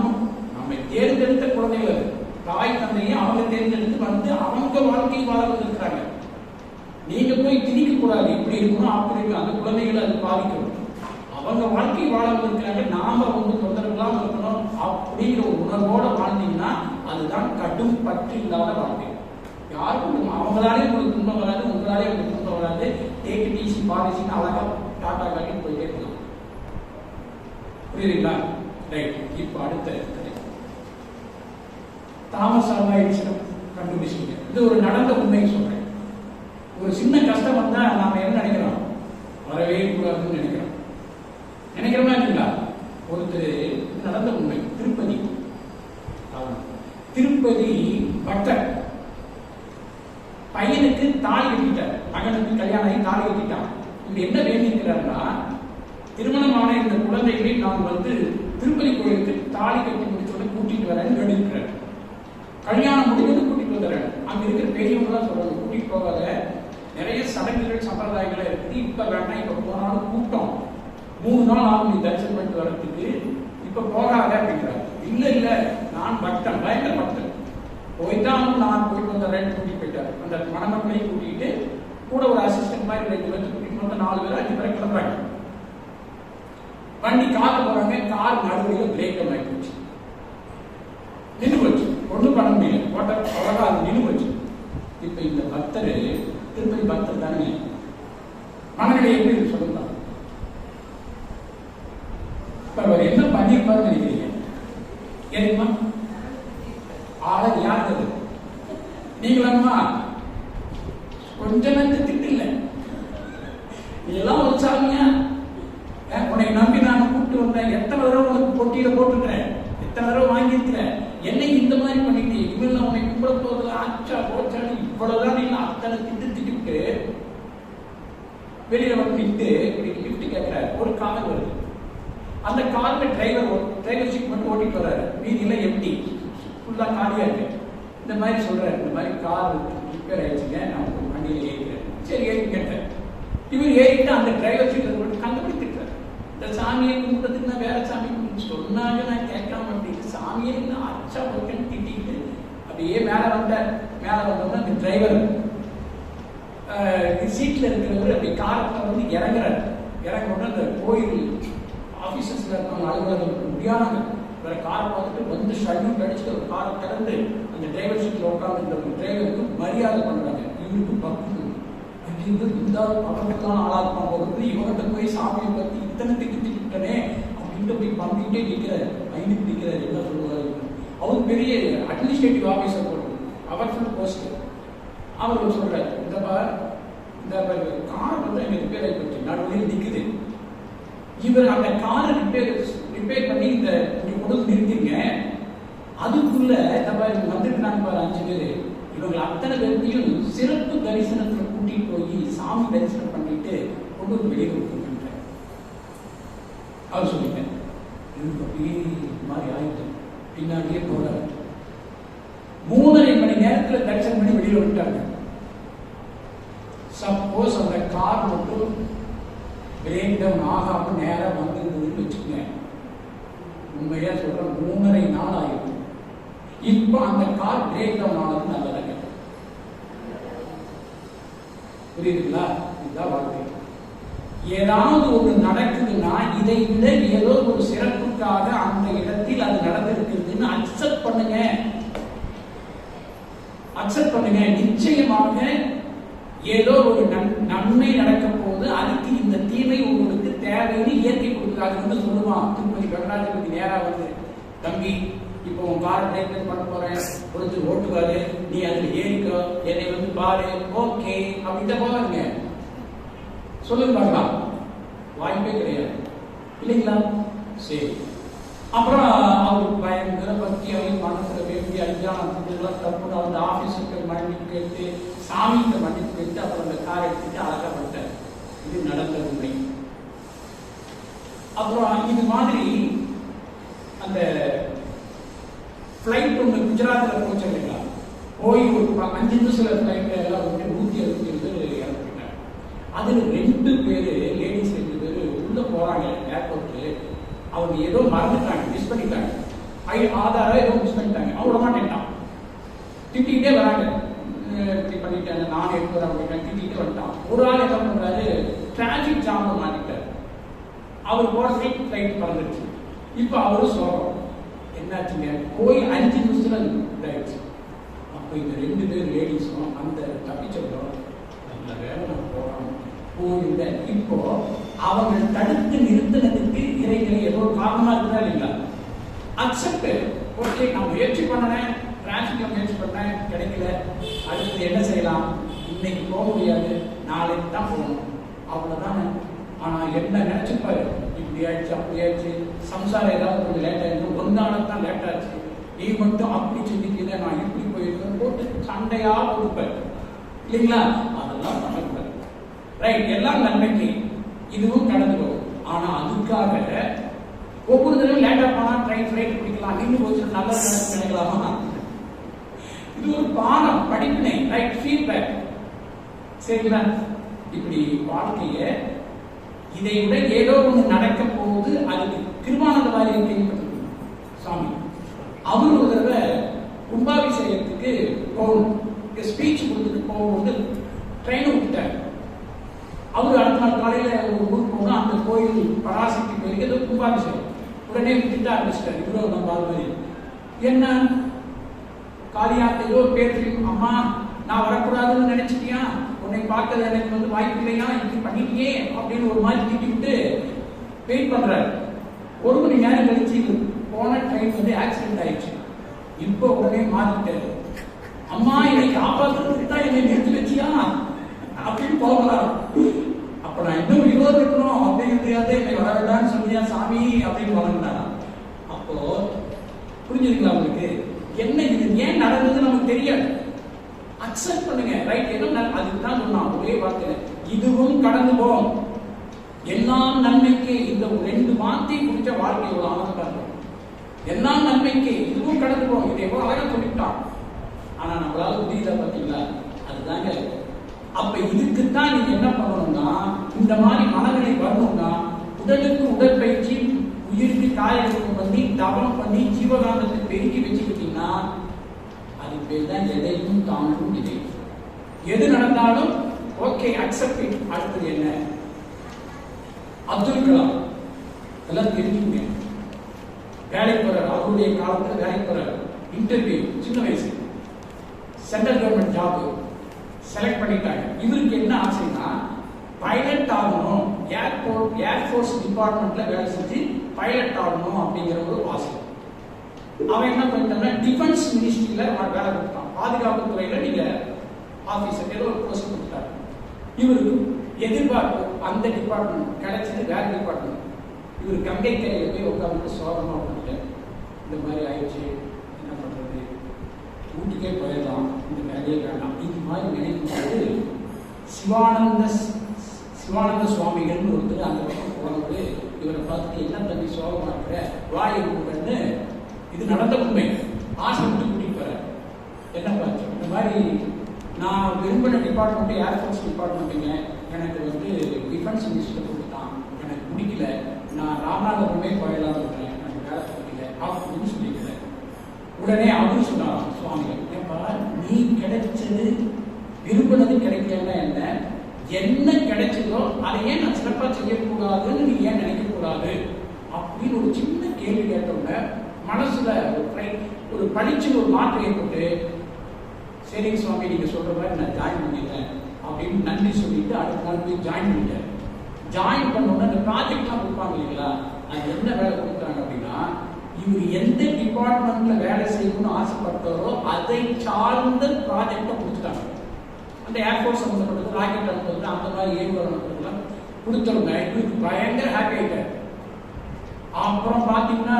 நம்ம தேர்ந்தெடுத்த குழந்தைகள். தாய் தந்தையை அவங்க தேர்ந்தெடுத்து வந்து அவங்க வாழ்க்கையை வாழ வந்திருக்கிறாங்க. நீங்க போய் திணிக்க கூடாது, இப்படி இருக்கணும் அப்படி இருக்கும். அந்த குழந்தைகளை அது பாதிக்கணும். அவங்க வாழ்க்கை வாழ வந்திருக்கிறாங்க, நாம வந்து தொந்தரவுலாம் இருக்கணும் அப்படிங்கிற ஒரு உணர்வோட வாழ்ந்தீங்கன்னா அதுதான் கடும் பற்று இல்லாத வாழ்க்கை. யாருக்கும் அவங்களாலே உங்களுக்கு துன்பம் வராது, உங்களாலே உங்களுக்கு துன்பம் வராது. டேக் இட் ஈஸி பாலிசின்னு அழகா டாட்டா காட்டி போயிட்டே இருக்கலாம். புரியுதுங்களா? ரைட். இப்போ அடுத்த தாமஸ் ஆல்வா எடிசன் கண்டுபிடிச்சிங்க. இது ஒரு நடந்த உண்மையை சொல்றேன். ஒரு சின்ன கஷ்டம் வந்தா நாம என்ன நினைக்கிறோம்? வரவே கூடாதுன்னு நினைக்கிறோமா இல்லைங்களா? ஒருத்தர் நடந்த உண்மை. திருப்பதி பக்தர் பையனுக்கு தாலி கட்டிட்டார், மகனுக்கு கல்யாணம் ஆகி தாலி கட்டிட்டான். இவர் என்ன வேண்டியிருக்கிறாருன்னா, திருமணமான இந்த குழந்தைகளை நான் வந்து திருப்பதி கோயிலுக்கு தாலி கட்டி முடிச்சோட கூட்டிட்டு வரேன்னு வேண்டியிருக்கிறார். கல்யாணம் முடிஞ்சது கூட்டிட்டு வந்துடுறாரு. அங்க இருக்கிற பெரியவங்க தான் சொல்றாங்க, கூட்டிட்டு போகாத, நிறைய சடங்குகள் சம்பிரதாயங்கள் இருக்குது, இப்ப வேண்டாம், இப்ப போனாலும் கூட்டம் 3 நாள் ஆகும் நீ தரிசனம் பண்ணிட்டு வர்றதுக்கு, இப்ப போகாத அப்படிங்கிறாரு. இல்ல நான் பக்தன், பயங்கர பக்தன், போய்தான் நான் போயிட்டு வந்துடுறேன்னு கூட்டிட்டு போயிட்டாரு. அந்த மணமக்களையும் கூட்டிட்டு கூட ஒரு அசிஸ்டன்ட் மாதிரி 2 பேர் கூட்டிட்டு மொத்தம் 4 பேர் 5 பேரை கிளம்புறாங்க. வண்டி கார் போறாங்க, கார் நடுவில் பிரேக் ஆகி போச்சு, நின்று போச்சு, ஒன்றும் பண்ண முடியல, ஓட்ட அழகா அது நின்று போச்சு. இப்ப இந்த பக்தர் திருப்பதி பக்தர் தானே, மனநிலை எப்படி சொல்லுங்க? இப்ப அவர் என்ன பண்ணிருப்பாரு நினைக்கிறீங்க? ஏமா ஆள யார் நீங்களாமா வந்தேன், எத்தனை தடவை உனக்கு பொட்டியில போட்டுக்கிறேன், எத்தனை தடவை வாங்கியிருக்கிறேன், என்னை இந்த மாதிரி பண்ணிட்டு இவன் உனக்கு கும்பிட போறதுல ஆச்சா போச்சான்னு இவ்வளவுதான் நீ அத்தனை திட்டுக்கிட்டு வெளியில வந்துட்டு லிஃப்ட் கேட்கிறாரு. ஒரு கார் வருது, அந்த கார்ல டிரைவர் சீட் மட்டும் ஓட்டிட்டு வர்றாரு, மீதியில எம்டி ஃபுல்லா காலியா இருக்கு. இந்த மாதிரி சொல்றாரு, இந்த மாதிரி கார் ரிப்பேர் ஆயிடுச்சுங்க, நான் வண்டியில ஏறிக்கிறேன். சரி ஏறி கேட்டேன். இவர் ஏறிட்டு அந்த டிரைவர் சீட்ல போட்டு கண்டுபிடிக்கிறார். இந்த சாமியை கும்பிட்டதுக்கு நான் வேற சாமி சொன்னாங்க, நான் கேட்காம அப்படின்னு சாமியை நான் அச்சா போக்கன்னு திட்டிட்டு அப்படியே மேல வந்தோம்னா இந்த டிரைவர் சீட்ல இருக்கிறவர் அப்படி காரத்தில் வந்து இறங்குறாரு. இறங்கணும்னா அந்த கோயில் ஆபீசர்ஸ்ல இருக்காங்க, அலுவலகம் முடியாத வேற காரை பார்த்துட்டு வந்து ஷட்யூட் அடிச்சுட்டு ஒரு காரை திறந்து அந்த டிரைவர் சீட்ல உட்கார்ந்து டிரைவருக்கு மரியாதை பண்றாங்க. இவருக்கு பக்தி இந்த பக்கத்துலாம் ஆளாத்மா போகிறது, இவங்கிட்ட போய் சாமியை பத்தி இத்தனை திட்டனே அப்படின்ட்டு போய் பண்ணிட்டே நிற்கிறாரு. ஐநூறு நிற்கிறாரு, என்ன சொல்லுவாரு. அவர் பெரிய அட்மினிஸ்ட்ரேட்டிவ் ஆபீசர் போடுறது, பவர்ஃபுல் போஸ்ட். அவர் சொல்றாரு, இந்த கார் வந்து எங்க ரிப்பேர் ஆகிப்போச்சு, நடுவில் நிற்குது. இவர் அந்த காரை ரிப்பேர் பண்ணி இந்த கொண்டு நிறுத்திங்க, அதுக்குள்ள வந்துருக்காங்க பாரு 5 பேரு. இவங்க அத்தனை பேருக்கையும் சிறப்பு தரிசனத்துல கூட்டிட்டு போய் சாமி தரிசனம் பண்ணிட்டு கொண்டு வந்து வெளியே கொடுத்துருக்காங்க. அவர் சொல்லிட்டேன், அப்படியே மாதிரி ஆயிடுச்சு. பின்னாடியே போறாரு. 3.5 மணி நேரத்துல தரிசனம் பண்ணி வெளியில விட்டாங்க. சப்போஸ் அந்த கார் மட்டும் பிரேக் டவுன் ஆகாம நேரம் வந்திருந்ததுன்னு வச்சுக்கோங்க, உண்மையா சொல்றேன் 3.5 நாள் ஆயிடும். இப்ப அந்த கார் பிரேக் டவுன் ஆனது நல்லதாக. புரியுதுங்களா? இதுதான் வாழ்க்கை. ஏதாவது ஒன்று நடக்குதுன்னா இதை விட ஏதோ ஒரு சிறப்புக்காக அந்த இடத்தில் அது நடந்திருக்குதுன்னு அக்செப்ட் பண்ணுங்க. அக்செப்ட் பண்ணுங்க. நிச்சயமாக ஏதோ ஒரு நன்மை நடக்க போது அதுக்கு இந்த தீமை உங்களுக்கு தேவைன்னு இயற்கை கொடுக்காதுன்னு சொல்லுவான். திருப்பதி கருணாநிதி நேரா வந்து, தம்பி இப்போ உன் காரை ட்ரைவ் பண்ண போறேன், ஒருத்தர் ஓட்டுவாரு, நீ அதுல ஏறிக்கோ, என்னை வந்து பாரு, ஓகே அப்படின்ட்டு போவாருங்க. சொல்லுங்க பார்க்கலாம், வாய்ப்பே கிடையாது இல்லைங்களா? சரி, அப்புறம் அவருக்கு பயங்கர பக்தியாகி மனசுல வேண்டி அஞ்சானத்துலாம் தப்பு அந்த ஆபீஸுக்கு மன்னிப்பு கேட்டு சாமிக்கு மன்னிப்பு கேட்டு அப்புறம் அந்த காரை எடுத்துட்டு அழகா பண்ணிட்டார். இது நடந்த உண்மை. அப்புறம் இது மாதிரி அந்த ஃபிளைட் ஒன்று குஜராத்தில் போச்சு இல்லைங்களா, போய் ஒரு 5 நிமிஷத்துல ஃபிளைட்ல எல்லாம் வந்து 167 பேர் இறந்துட்டாங்க. அதுல 2 பேர் லேடிஸ் 2 பேர் உள்ள போறாங்க ஏர்போர்ட்டு. அவங்க ஏதோ மறந்துட்டாங்க, மிஸ் பண்ணிட்டாங்க, ஆதாரம் ஏதோ மிஸ் பண்ணிட்டாங்க. அவங்க விட மாட்டேன்ட்டான், திட்டிகிட்டே வராங்க, இப்படி பண்ணிட்டாங்க, நான் எடுத்து வரேன் அப்படின்னா திட்டிகிட்டே வந்துட்டான். ஒரு ஆள் என்ன பண்றாரு, டிராபிக் ஜாம்ல மாட்டிட்டார். அவர் போற ஃபிளைட் பறந்துருச்சு. இப்ப அவரும் சோகம், என்னாச்சுங்க, போய் 5 நிமிஷத்துல இதாயிடுச்சு. அப்போ இந்த 2 பேர் லேடிஸும் அந்த தப்பிச்சவரும் நல்ல வேலை போறாங்க போயிருந்த. இப்போ அவங்க தடுத்து நிறுத்தினதுக்கு இறைகளை ஏதோ காரணமா இருக்குதா இல்லைங்களா? அக்செப்ட், ஓகே, நான் முயற்சி பண்ணேன், டிரான்ஸ்ல முயற்சி பண்ணேன், கிடைக்கல, அடுத்து என்ன செய்யலாம், இன்னைக்கு போக முடியாது, நாளைக்கு தான் போகணும், அவ்வளவுதானே. ஆனா என்ன நினைச்சுப்பாரு, இப்படி ஆயிடுச்சு அப்படி ஆயிடுச்சு, சம்சாரம் ஏதாவது கொஞ்சம் லேட் ஆயிடுச்சு, ஒன்னால்தான் லேட் ஆச்சு, நீ மட்டும் அப்படி செஞ்சுக்கிற, நான் இப்படி போயிருக்கேன் போட்டு சண்டையா கொடுப்பேன் இல்லைங்களா? அதெல்லாம் பண்ணக்கூடாது. ரைட், எல்லாம் நன்மைக்கு, இதுவும் கடந்து போகும். ஆனா அதுக்காக ஒவ்வொரு தடவை லேட்டா போனா ட்ரெயின் ஃபிளைட் பிடிக்கலாம், நின்று போச்சு நல்ல நினைக்கலாமா? இது ஒரு பாடம், படிப்பினை, ரைட், ஃபீட்பேக். சரிங்களா? இப்படி வாழ்க்கைய இதை விட ஏதோ ஒன்று நடக்க போகுது, அதுக்கு கிருபானந்த மாதிரி கேள்விப்பட்டிருக்கு சாமி. அவரு ஒரு தடவை கும்பாபிஷேகத்துக்கு போகணும், ஸ்பீச் கொடுத்துட்டு போகும்போது ட்ரெயினை விட்டுட்டாரு. அவரு அடுத்த நாள் காலையில ஒரு ஊருக்கு போகணும், அந்த கோயில் பராசக்தி கோயிலுக்கு ஏதோ கும்பாபிஷேகம், உடனே விட்டுட்டு ஆரம்பிச்சிட்டாரு. இவ்வளவு நம்ம மாதிரி என்ன காளியாத்த ஏதோ பேர் தெரியும், அம்மா நான் வரக்கூடாதுன்னு நினைச்சிட்டியா, உன்னை பார்க்கறது எனக்கு வந்து வாய்ப்பு இல்லையா, இப்படி பண்ணிட்டியே அப்படின்னு ஒரு மாதிரி திட்டி விட்டு வெயிட் பண்றாரு. 1 மணி நேரம் கழிச்சு போன ட்ரெயின் வந்து ஆக்சிடென்ட் ஆயிடுச்சு. இப்போ உடனே மாத்திட்டாரு, அம்மா என்னை காப்பாற்றுறதுக்கு தான் என்னை நிறுத்தி வச்சியா அப்படின்னு போகலாம். அப்ப நான் இன்னும் 20 இருக்கணும் அப்படிங்கிறதுக்காக என்னை வர வேண்டாம்னு சொல்லியா சாமி சாமி அப்படின்னு வணங்கினாரா. அப்போ புரிஞ்சுதுங்களா உங்களுக்கு? என்ன இது ஏன் நடந்தது நமக்கு தெரியாது. அக்செப்ட் பண்ணுங்க. ரைட், என்ன அதுதான் சொன்னான் ஒரே வார்த்தை, இதுவும் கடந்து போகும், எல்லாம் நன்மைக்கு. இந்த 2 வார்த்தை குறிச்ச வாழ்க்கை எவ்வளவு ஆனந்தமா இருக்கும். எல்லாம் நன்மைக்கு, இதுவும் கடந்து போகும். இதை எவ்வளவு அழகா சொல்லிட்டான். ஆனா நம்மளால முடியல பாத்தீங்களா? அதுதாங்க. அப்ப இதுக்குத்தான் நீங்க என்ன பண்ணணும்னா, இந்த மாதிரி மனநிலை வரணும்னா உடலுக்கு உடற்பயிற்சி, உயிருக்கு காயகம் பண்ணி தவம் பண்ணி ஜீவகாந்தத்தை பெருக்கி வச்சுக்கிட்டீங்கன்னா அது பேர் தான் எதையும் தாண்டும் இதை. எது நடந்தாலும் ஓகே, அக்செப்ட் இட். அடுத்தது என்ன? அப்துல் கலாம் எல்லாம் தெரிஞ்சுங்க. வேலைக்கு போறார், அவருடைய காலத்துல வேலைக்கு போறார். இன்டர்வியூ, சின்ன வயசு, சென்ட்ரல் கவர்மெண்ட் ஜாப் செலக்ட் பண்ணிட்டாங்க. இவருக்கு என்ன ஆசைன்னா பைலட் ஆகணும், ஏர்ஃபோர்ஸ் டிபார்ட்மெண்ட்ல வேலை செஞ்சு பைலட் ஆகணும் அப்படிங்கிற ஒரு ஆசை. அவன் என்ன பண்ணிட்டான்னா டிஃபென்ஸ் மினிஸ்ட்ரியில வேலை கொடுத்தான். பாதுகாப்பு துறையில நீங்க ஆபீசர் ஏதோ ஒரு போஸ்ட் கொடுத்தாரு. இவருக்கு எதிர்பார்ப்பு அந்த டிபார்ட்மெண்ட் கிடைச்சது, வேற டிபார்ட்மெண்ட். இவர் கங்கை கரையில போய் உட்கார்ந்து சோகமா உட்காந்துட்டு இந்த மாதிரி ஆயிடுச்சு, என்ன பண்றது, ஊட்டிக்கே போயிடலாம், இந்த வேலையே வேண்டாம், இது மாதிரி நினைக்கும்போது சிவானந்த சுவாமிகள் ஒருத்தர் அந்த பக்கம் போனது இவரை பார்த்துட்டு என்ன தம்பி சோகமா இருக்கிற, வாய் இருக்குன்னு, இது நடந்த உண்மை, ஆசை விட்டு கூட்டிட்டு போற. என்ன பார்த்து இந்த மாதிரி நான் விரும்பின டிபார்ட்மெண்ட் ஏர்ஃபோர்ஸ் டிபார்ட்மெண்ட்டுங்க, எனக்கு வந்து டிஃபென்ஸ் மினிஸ்டர் கொடுத்தான், எனக்கு பிடிக்கல, நான் ராமநாதபுரமே போயிடலாம் இருக்கிறேன், எனக்கு வேலை பிடிக்கல அப்படின்னு சொல்லிக்கிறேன். உடனே அவரு சொன்னாராம் சுவாமிகள், ஏப்பா நீ கிடைச்சது விரும்பினது கிடைக்கலன்னா என்ன, என்ன கிடைச்சதோ அதை ஏன் நான் சிறப்பா செய்யக்கூடாதுன்னு நீ ஏன் நினைக்க கூடாது அப்படின்னு ஒரு சின்ன கேள்வி கேட்டோம்னா மனசுல ஒரு பளிச்சுன்னு ஒரு மாற்றம் ஏற்பட்டு, சரிங்க சுவாமி நீங்க சொல்ற மாதிரி நான் ஜாயின் பண்ணிட்டேன் அப்படின்னு நன்றி சொல்லிட்டு அடுத்த நாள் போய் ஜாயின் பண்ணிட்டேன். ஜாயின் பண்ணோம்னா இந்த ப்ராஜெக்ட்லாம் கொடுப்பாங்க இல்லைங்களா, அது என்ன வேலை கொடுத்தாங்க அப்படின்னா, இவர் எந்த டிபார்ட்மெண்ட்ல வேலை செய்யணும்னு ஆசைப்பட்டாரோ அதை சார்ந்த ப்ராஜெக்டை கொடுத்துட்டாங்க. அந்த ஏர்ஃபோர்ஸ் சம்பந்தப்பட்டது, ராக்கெட் அனுப்புறது, அந்த மாதிரி ஏவுகணம் கொடுத்துருங்க. இவருக்கு பயங்கர ஹாப்பி ஆயிட்டார். அப்புறம் பாத்தீங்கன்னா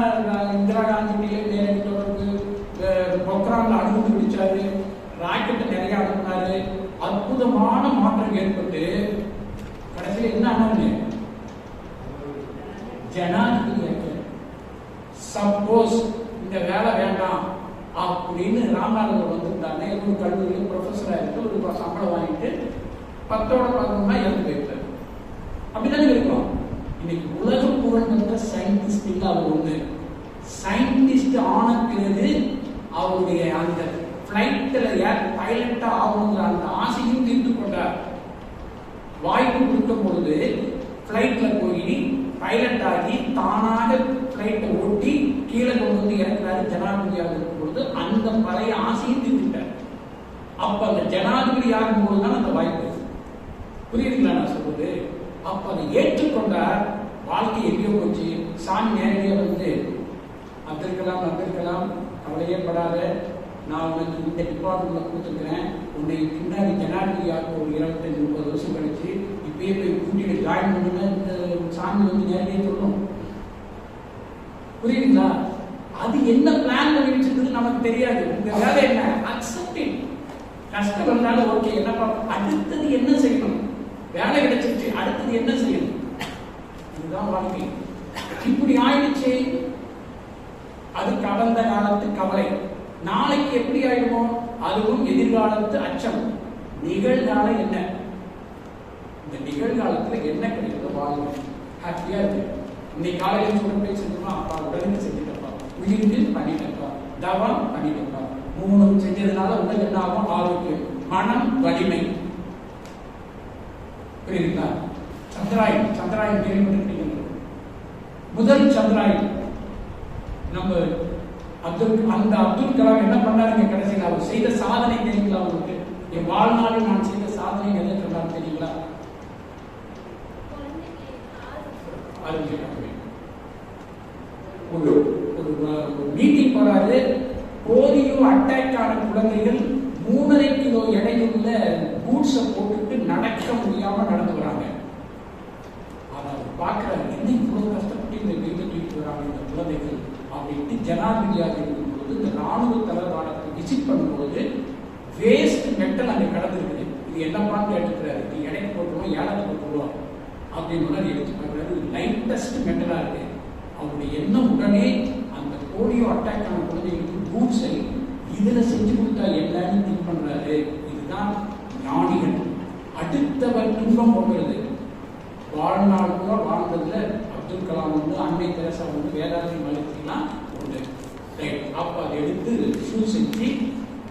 இந்திரா காந்தி நேரடி தொடர்பு, பொக்ரான்ல அனுமதி பிடிச்சாரு, ராக்கெட்டை நிறைய அனுப்பினாரு, அற்புதமான மாற்றம் ஏற்பட்டு கடைசியில் என்ன ஆனது, ஜனாதிபதி. சப்போஸ் இந்த வேலை வேண்டாம் அப்படின்னு ராமநாதபுரம் வந்திருந்தாங்க, ஒரு கல்லூரியில் ப்ரொஃபஸரா இருந்து ஒரு சம்பளம் வாங்கிட்டு 10ஓட 11 இறந்து போயிருக்காரு. அப்படிதானே இருக்கும். இன்னைக்கு உலக புகழ் பெற்ற சயின்டிஸ்ட் இல்ல அவர் ஒண்ணு. சயின்டிஸ்ட் ஆன பிறகு அவருடைய அந்த பிளைட்ல பைலட்டா ஆகணுங்கிற அந்த ஆசையும் தீர்த்து கொண்டார். வாய்ப்பு கொடுக்கும் பொழுது பிளைட்ல போய் பைலட் ஆகி தானாக பிளைட்டை ஓட்டி கீழே கொண்டு வந்து இறக்குறாரு. ஜனாதிபதியாக இருக்கும் பொழுது அந்த பழைய ஆசையும் தீர்த்துட்டார். அப்ப அந்த ஜனாதிபதி ஆகும் போதுதான் அந்த வாய்ப்பு. புரியுதுங்களா நான் சொல்றது? அப்ப அதை ஏற்றுக்கொண்டார். வாழ்க்கை எங்கேயோ போச்சு. சாமி நேரடியாக வந்து அப்துல் கவலையே படாத, நான் உனக்கு இந்த டிபார்ட்மெண்ட்ல கொடுத்துருக்கிறேன், உன்னை பின்னாடி ஜனாதிபதியாக ஒரு 25-30 வருஷம் கழிச்சு இப்பயே போய் கூட்டிட்டு ஜாயின் பண்ணுங்க, இந்த சாமி வந்து நேரடியாக சொல்லணும். புரியுதுங்களா? அது என்ன பிளான் பண்ணி வச்சிருக்குது நமக்கு தெரியாது. உங்க வேலை என்ன? அக்செப்டிங். கஷ்டம் வந்தாலும் ஓகே, என்ன பார்ப்போம், அடுத்தது என்ன செய்யணும், வேலை கிடைச்சிருச்சு, அடுத்தது என்ன செய்யணும், இதுதான் வாழ்க்கை. இப்படி ஆயிடுச்சு. அது கடந்த காலத்து கவலை. நாளைக்கு எப்படி ஆயிடுமோ அதுவும் எதிர்காலத்து அச்சம். நிகழ்காலம் என்ன, இந்த நிகழ்காலத்துல என்ன கிடைக்கிறதோ வாழ்க்கை ஹாப்பியா இருக்கு. இன்னைக்கு காலையில் சொல்ற போய் செஞ்சோமா, அப்பா உடனே செஞ்சுட்டப்பா, உயிருக்கு பண்ணிட்டப்பா, தவம் பண்ணிட்டப்பா, 3 செஞ்சதுனால உடல் என்ன ஆகும், ஆரோக்கியம், மனம், வலிமை. புரியுதுங்களா? சந்திராயன் கேள்விப்பட்டிருக்கீங்க. முதல் சந்திராயன் நம்ம அப்துல் கலாம் என்ன பண்ணாருங்க கடைசியில்? அவர் செய்த சாதனை தெரியுங்களா உங்களுக்கு? என் வாழ்நாளில் நான் செய்த சாதனை எதை சொன்னார் தெரியுங்களா? ஒரு மீட்டிங் போறாரு. போலியோ அட்டாக் ஆன குழந்தைகள் 3.5 கிலோ எடையுள்ள பூட்ஸை போட்டுட்டு நடக்க முடியாம நடந்து வராங்க. அதை பார்க்கிறாரு, என்ன இவ்வளவு கஷ்டப்பட்டு இந்த வீட்டு இருக்கிறாங்க இந்த குழந்தைகள் அப்படின்ட்டு ஜனாதிபதியாக இருக்கும்போது இந்த ராணுவ தளவாடத்தை விசிட் பண்ணும்போது வேஸ்ட் மெட்டல் அங்கே கடந்திருக்குது. இது என்னப்பான்னு கேட்டுக்கிறாரு. இது எடைக்கு போட்டுருவோம், ஏழத்தை போட்டுருவோம் அப்படின்னு எடுத்து பார்க்குறாரு. லைட்டஸ்ட் மெட்டலாக இருக்கு. அவருடைய எண்ணம் உடனே அந்த போலியோ அட்டாக் ஆன குழந்தைகளுக்கு பூட்ஸை இதில் செஞ்சு கொடுத்தா என்னன்னு திங்க் பண்ணுறாரு. இதுதான் ஞானிகள். அடுத்தவர் துன்பம் போகிறது. வாழ்நாள் கூட வாழ்ந்ததுல அப்துல் கலாம் வந்து, அன்னை தெரசா வந்து, வேதாந்தி மலிக்கலாம் உண்டு. ரைட். அப்போ அதை எடுத்து ஷூ செஞ்சு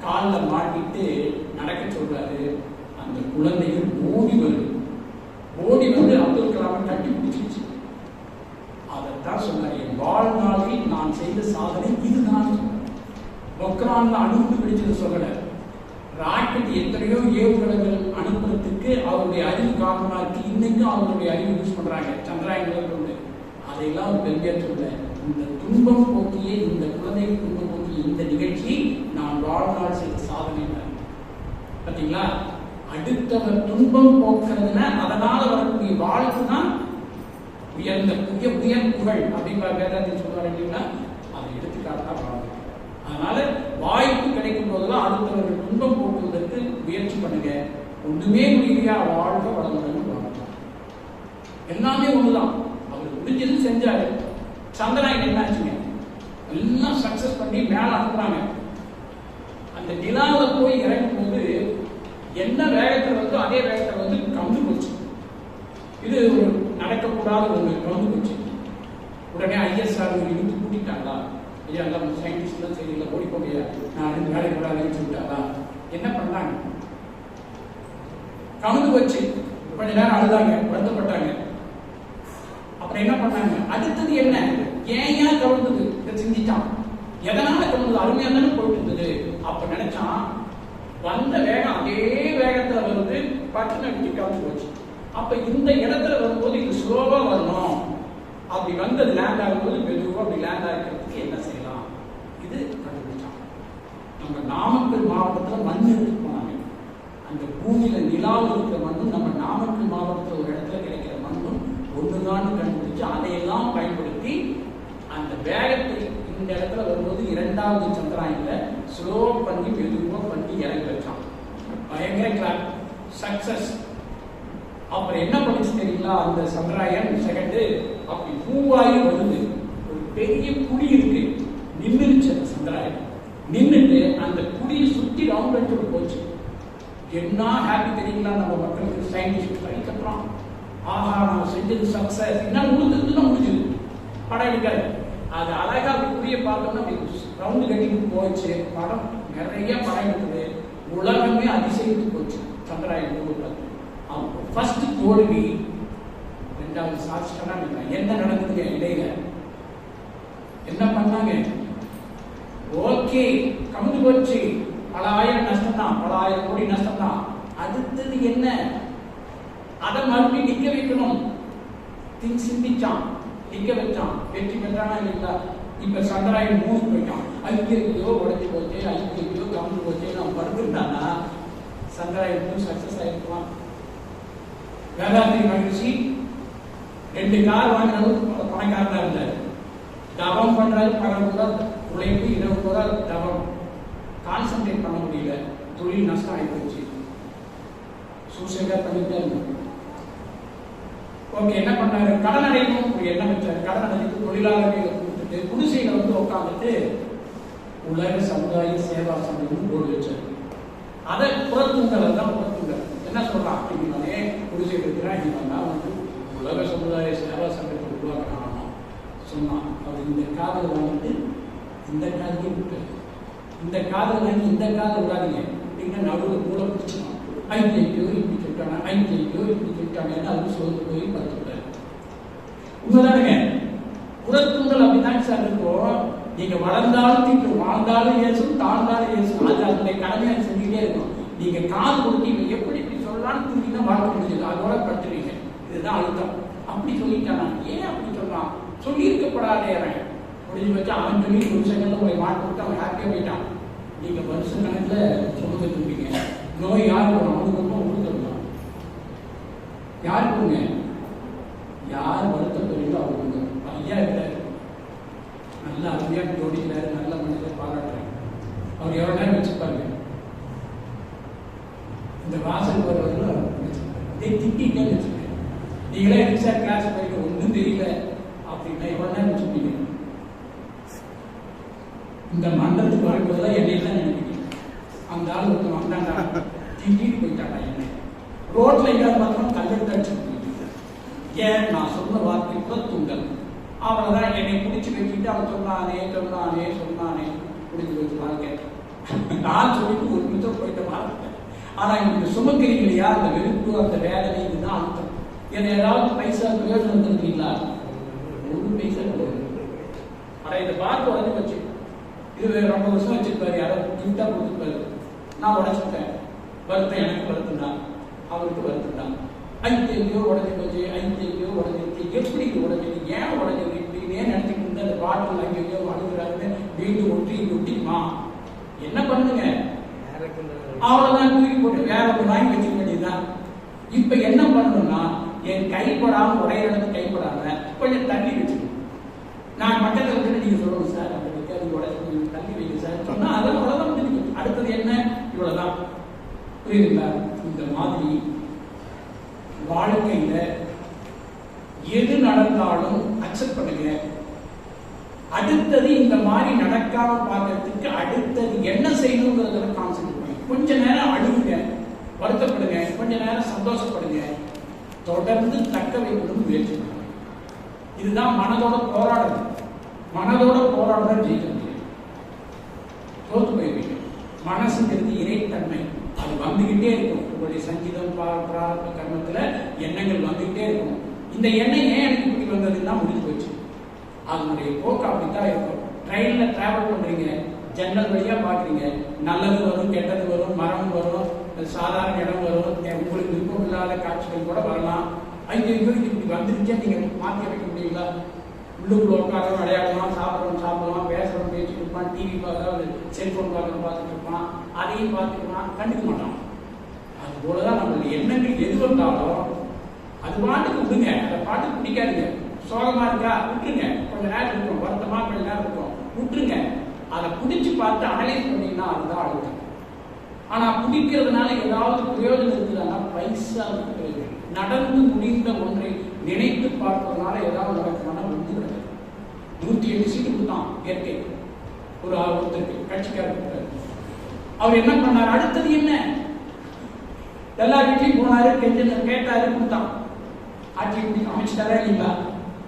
காலில் மாட்டிட்டு நடக்க சொல்றாரு. அந்த குழந்தைகள் ஓடி வருது. ஓடி வந்து அப்துல் கலாமை கட்டி பிடிச்சிச்சு. அதைத்தான் சொன்னார், என் வாழ்நாளில் நான் செய்த சாதனை இதுதான். பொக்ரான்ல அணுகுண்டு பிடிச்சது சொல்லல. ராக்கெட் எத்தனையோ ஏவுகணைகள் அனுப்புறதுக்கு அவருடைய அறிவு காரணமா இருக்கு. இன்னைக்கும் அவருடைய அறிவு யூஸ் பண்றாங்க. சந்திராயன்கள் கொண்டு அதையெல்லாம் பெருமையேற்றுள்ள இந்த துன்பம் போக்கிய, இந்த குழந்தைகள் துன்பம் போக்கிய இந்த நிகழ்ச்சி நான் வாழ்நாள் செய்த சாதனை. பார்த்தீங்களா? அடுத்தவர் துன்பம் போக்குறதுன்னா அதனால வரக்கூடிய வாழ்க்கை தான் உயர்ந்த உயர் புகழ் அப்படிங்கிற வேதாந்தி சொல்றாரு இல்லைங்களா? அதை எடுத்துக்காட்டா வாழ்க்கை. அதனால வாய்ப்பு கிடைக்கும் போதெல்லாம் அடுத்தவர்கள் துன்பம் போக்குவதற்கு முயற்சி பண்ணுங்க. ஒண்ணுமே முடியா வாழ்க வளமுடன் வாழ்க்கை. எல்லாமே ஒண்ணுதான். அவர் முடிஞ்சது செஞ்சாரு. சந்திராயன் என்னாச்சுங்க? எல்லாம் சக்சஸ் பண்ணி மேல அனுப்புறாங்க. அந்த நிலாவில போய் இறங்கும் போது என்ன வேகத்தில் வந்து அதே வேகத்தில் வந்து கவுந்து போச்சு. இது ஒரு நடக்கக்கூடாத ஒன்று கவுந்து போச்சு. உடனே ஐஎஸ்ஆர் இழுத்து கூட்டிட்டாங்களா? ஐயா எல்லாம் சயின்டிஸ்ட்லாம் சரியில்லை, ஓடிக்கோங்க, நான் ரெண்டு வேலை கூடாதுன்னு சொல்லிட்டாங்களா? என்ன பண்ணாங்க? கவுந்து போச்சு. கொஞ்ச நேரம் அழுதாங்க, வருத்தப்பட்டாங்க. அப்புறம் என்ன பண்ணாங்க? அடுத்தது என்ன? ஏன் கவுந்தது? இதை சிந்திச்சான். எதனால கவுந்தது? அருமையா தானே போயிட்டு இருந்தது. அப்ப நினைச்சான், வந்த வேகம் அதே வேகத்துல வந்து பட்டு அடிச்சு கவுந்து போச்சு. அப்ப இந்த இடத்துல வரும்போது இது ஸ்லோவா வரணும். அப்படி வந்தது லேண்ட் ஆகும்போது மெதுவாக அப்படி லேண்ட் ஆகிறதுக்கு என்ன செய்யலாம்? இது கண்டுபிடிச்சான். நம்ம நாமக்கல் மாவட்டத்தில் மண் எடுத்து போனாங்க. அந்த பூமியில நிலாவில் இருக்கிற மண்ணும் நம்ம நாமக்கல் மாவட்டத்தில் ஒரு இடத்துல கிடைக்கிற மண்ணும் ஒண்ணுதான் கண்டுபிடிச்சு அதையெல்லாம் பயன்படுத்தி அந்த வேகத்தை இந்த இடத்துல வரும்போது இரண்டாவது சந்திராயன்ல ஸ்லோ பண்ணி மெதுவாக பண்ணி இறங்கி வச்சான். பயங்கர கிளாப், சக்சஸ். அப்புறம் என்ன பண்ணிச்சு தெரியுங்களா? அந்த சந்திராயன் செகண்டு அப்படி பூவாயி வருது. ஒரு பெரிய குழி இருக்கு, நின்றுச்சு அந்த சந்திராயன். நின்றுட்டு அந்த குழியை சுத்தி ரவுண்ட் அடிச்சு போச்சு. என்ன ஹாப்பி தெரியுங்களா? நம்ம மக்களுக்கு சயின்டிஸ்ட் கை கட்டுறோம். ஆஹா, நம்ம செஞ்சது சக்சஸ். என்ன முடிஞ்சதுன்னா முடிஞ்சது, படம் எடுக்காது. அது அழகா குழியை பார்த்தோம்னா ரவுண்டு கட்டிட்டு போச்சு. படம் நிறைய படம் இருக்குது. உலகமே அதிசயித்து போச்சு சந்திராயன் பூமியில். ஃபர்ஸ்ட் தோல்வி, ரெண்டாவது சாட்சியா. என்ன நடக்குது இடையில? என்ன பண்ணாங்க? ஓகே, கமுந்து போச்சு, பல ஆயிரம் நஷ்டம் தான், பல ஆயிரம் கோடி நஷ்டம் தான். அடுத்தது என்ன? அதை மறுபடியும் நிக்க வைக்கணும். சிந்திச்சான், நிக்க வச்சான். வெற்றி பெற்றானா இல்லைங்களா? இப்ப சந்திராயன் 3 போயிட்டான். ஐக்கியோ உடஞ்சி போச்சு, ஐக்கியோ கமுந்து போச்சு, நம்ம படுத்துட்டானா சந்திராயன் 3 சக்சஸ் ஆயிருக்கலாம். வேதாந்தி மகிழ்ச்சி 2 கார் வாங்கினது பணக்காரனா இருந்தாரு. தவம் பண்றாரு, பணம் கூட உழைப்பு, இரவு கூட தவம். கான்சென்ட்ரேட் பண்ண முடியல, தொழில் நஷ்டம் ஆகி போச்சு. சூசைடா பண்ணிட்டாரு. ஓகே, என்ன பண்ணாரு? கடன் அடைக்கணும் ஒரு எண்ணம் வச்சாரு. கடன் அடைத்து தொழிலாளர்களை கொடுத்துட்டு குடிசையில வந்து உட்காந்துட்டு உலக சமுதாய சேவா சங்கம் போர்டு வச்சாரு. அதை புறத்தூங்கல் தான் புறத்தூங்கல். என்ன சொல்றான் அப்படின்னாலே, குடிசை இருக்கிறான் இவன் வந்து உலக சமுதாய சேவா சங்கத்தை உருவாக்கணும் சொன்னான். அவர் இந்த காதல் வாங்கிட்டு இந்த காதலையும் விட்டு, இந்த காதல் வாங்கி இந்த காதல் விடாதீங்க அப்படின்னா நடுவில் கூட பிடிச்சிடும். ஐயோ இப்படி சொல்லிட்டாங்க, ஐயோ இப்படி சொல்லிட்டாங்கன்னு அது சோர்ந்து போய் பார்த்துட்டாரு. உண்மைதானுங்க? புறத்தூங்கல் அப்படிதான் சார் இருக்கும். நீங்க வளர்ந்தாலும் தீர்க்கும், வாழ்ந்தாலும் ஏசும், தாழ்ந்தாலும் ஏசும். அது அதனுடைய கடமையை செஞ்சுக்கிட்டே இருக்கும். நீங்க காது கொடுத்தீங்க, எப்படி இப்படி சொல்லலாம்னு தூக்கிதான் வாழ்க்கை முடிஞ்சது. அதோட படுத்துறீங்க. இதுதான் அழுத்தம். அப்படி சொல்லிட்டானா? ஏன் அப்படி சொல்றான்? சொல்லியிருக்கப்படாதே. முடிஞ்சு வச்சு அவன் சொல்லி வருஷங்கள்ல உங்களை மாட்டு விட்டு அவன் ஹாப்பியா போயிட்டான். நீங்க வருஷ கணக்கில் சுமந்துட்டு இருப்பீங்க. நோய் யார் போகணும்? அவனுக்கு உங்களுக்கு யார் போங்க? யார் வருத்தப்படுறீங்களோ அவங்க ஐயா இருக்காரு. எனக்கு ஜோடிக்கிறாரு, நல்ல மனிதர், பாராட்டுறேன். அவர் எவ்வளோ நேரம் வச்சுப்பாங்க, இந்த வாசல் வருவதில் திட்டிங்கன்னு வச்சுக்கேன். நீங்களே எக்ஸ்ட்ரா கிளாஸ் போயிட்டு ஒன்றும் தெரியல அப்படின்னா எவ்வளோ நேரம் வச்சுப்பீங்க? இந்த மண்டலத்துக்கு வரும்போதுதான் என்னையெல்லாம் நினைப்பீங்க, அந்த ஆள் ஒருத்தன் வந்தாண்டா திட்டிட்டு போயிட்டாண்டா என்ன. ரோட்ல எங்காவது பார்த்தோம் கல்லெடுத்து அடிச்சு போயிட்டு ஏன் நான் சொன்ன வார்த்தை கூட தூண்டல். அவளைதான் என்னை பிடிச்சி வச்சுட்டு அவன் சொன்னானே சொன்னானே சொன்னானே பிடிச்சி வச்சுருவாங்க. நான் சொல்லிட்டு ஒரு நிமிஷம் போயிட்ட வார்த்தை. ஆனா இவங்க சுமக்கிறீங்க இல்லையா, அந்த வெறுப்பு, அந்த வேதனை, இதுதான் அர்த்தம். என்ன ஏதாவது பைசா பிரயோஜனம் வந்துருக்கீங்களா? ஒரு பைசா கிடையாது. ஆனா இதை பார்த்து உடனே வச்சு இது ரொம்ப வருஷம் வச்சிருப்பாரு, யாரோ கிஃப்டா கொடுத்துருப்பாரு, நான் உடைச்சுட்டேன். வருத்தம், எனக்கு வருத்தம் தான், அவருக்கு வருத்தம் தான். 5 எங்கேயோ உடஞ்சி போச்சு, 5 எங்கேயோ உடஞ்சிருச்சு. எப்படி இது உடஞ்சது, ஏன் உடஞ்சது, இப்படின்னே நினைச்சிட்டு இருந்து அந்த பாட்டில் அங்கேயோ அழுகுறாருன்னு வீட்டு ஒட்டிமா என்ன பண்ணுங்க, அவ்வளவுதான் தூக்கி போட்டு வேற ஒரு வாங்கி வச்சுக்க வேண்டியதுதான். இப்ப என்ன பண்ணணும்னா, என் கைப்படாம உடைய இடத்து கைப்படாம கொஞ்சம் தள்ளி வச்சுக்கணும். நான் பக்கத்தில் இருந்து நீங்க சொல்லணும் சார், அந்த வைக்காது உடச்சு தள்ளி வைக்க சார் சொன்னா அதெல்லாம் அவ்வளவுதான் முடிஞ்சுக்கணும். அடுத்தது என்ன, இவ்வளவுதான். புரியுதுங்களா? இந்த மாதிரி வாழ்க்கையில எது நடந்தாலும் அக்செப்ட் பண்ணுங்க. அடுத்தது இந்த மாதிரி நடக்காம பார்க்கறதுக்கு அடுத்தது என்ன செய்யணுங்கிறத கான்சென்ட்ரேட் பண்ணுங்க. கொஞ்ச நேரம் அழுகுங்க, வருத்தப்படுங்க, கொஞ்ச நேரம் சந்தோஷப்படுங்க, தொடர்ந்து தக்க வைக்கணும்னு முயற்சி பண்ணுங்க. இதுதான் மனதோட போராடுறது. மனதோட போராடுறது ஜெயிக்க முடியும், தோத்து போயிருவீங்க. மனசுங்கிறது இறைத்தன்மை, அது வந்துகிட்டே இருக்கும். உங்களுடைய சங்கீதம் பிரார்த்த கர்மத்துல எண்ணங்கள் வந்துகிட்டே இருக்கும். இந்த எண்ணம் ஏன் எனக்கு இப்படி வந்ததுன்னா முடிஞ்சு போச்சு. அதனுடைய போக்கு அப்படித்தான் இருக்கும். ட்ரெயின்ல டிராவல் பண்றீங்க, ஜன்னல் வழியா பாக்குறீங்க, நல்லது வரும், கெட்டது வரும், மரம் வரும், சாதாரண இடம் வரும், உங்களுக்கு விருப்பம் இல்லாத காட்சிகள் கூட வரலாம். ஐயோ இப்படி வந்துருச்சே நீங்க மாற்றி வைக்க முடியுங்களா? உள்ளுக்குள்ள உட்காரம் விளையாடலாம், சாப்பிடலாம், பேசுறோம், பேசிட்டு இருப்பான், டிவி பார்க்கறது, செல்போன் பார்க்கறது பார்த்துட்டு இருப்பான், அதையும் பார்த்துக்கலாம், கண்டுக்க மாட்டான். அது போலதான் நம்மளுடைய எண்ணங்கள் எது வந்தாலும் அது பாட்டுக்கு விடுங்க, அதை பாட்டுக்கு பிடிக்காதுங்க. சோகமா இருக்கா விட்டுருங்க, கொஞ்ச நேரம் இருக்கும், வருத்தமா கொஞ்ச நேரம் இருக்கும், விட்டுருங்க. அதை பிடிச்சு பார்த்து அனலைஸ் பண்ணீங்கன்னா அதுதான் அழுத்தம். ஆனா பிடிக்கிறதுனால ஏதாவது பிரயோஜனம் இருக்குதுன்னா பைசா பிரயோஜனம். நடந்து முடிந்த ஒன்றை நினைத்து பார்ப்பதனால ஏதாவது நடக்குமானா ஒன்று கிடையாது. 108 சீட்டு கொடுத்தான் இயற்கை ஒரு ஒருத்தருக்கு, கட்சிக்காரர். அவர் என்ன பண்ணார், அடுத்தது என்ன, எல்லா வீட்லையும் போனாரு, கேட்டாரு, கொடுத்தான். ஆட்சி அமைச்சிட்டாரா இல்லைங்களா?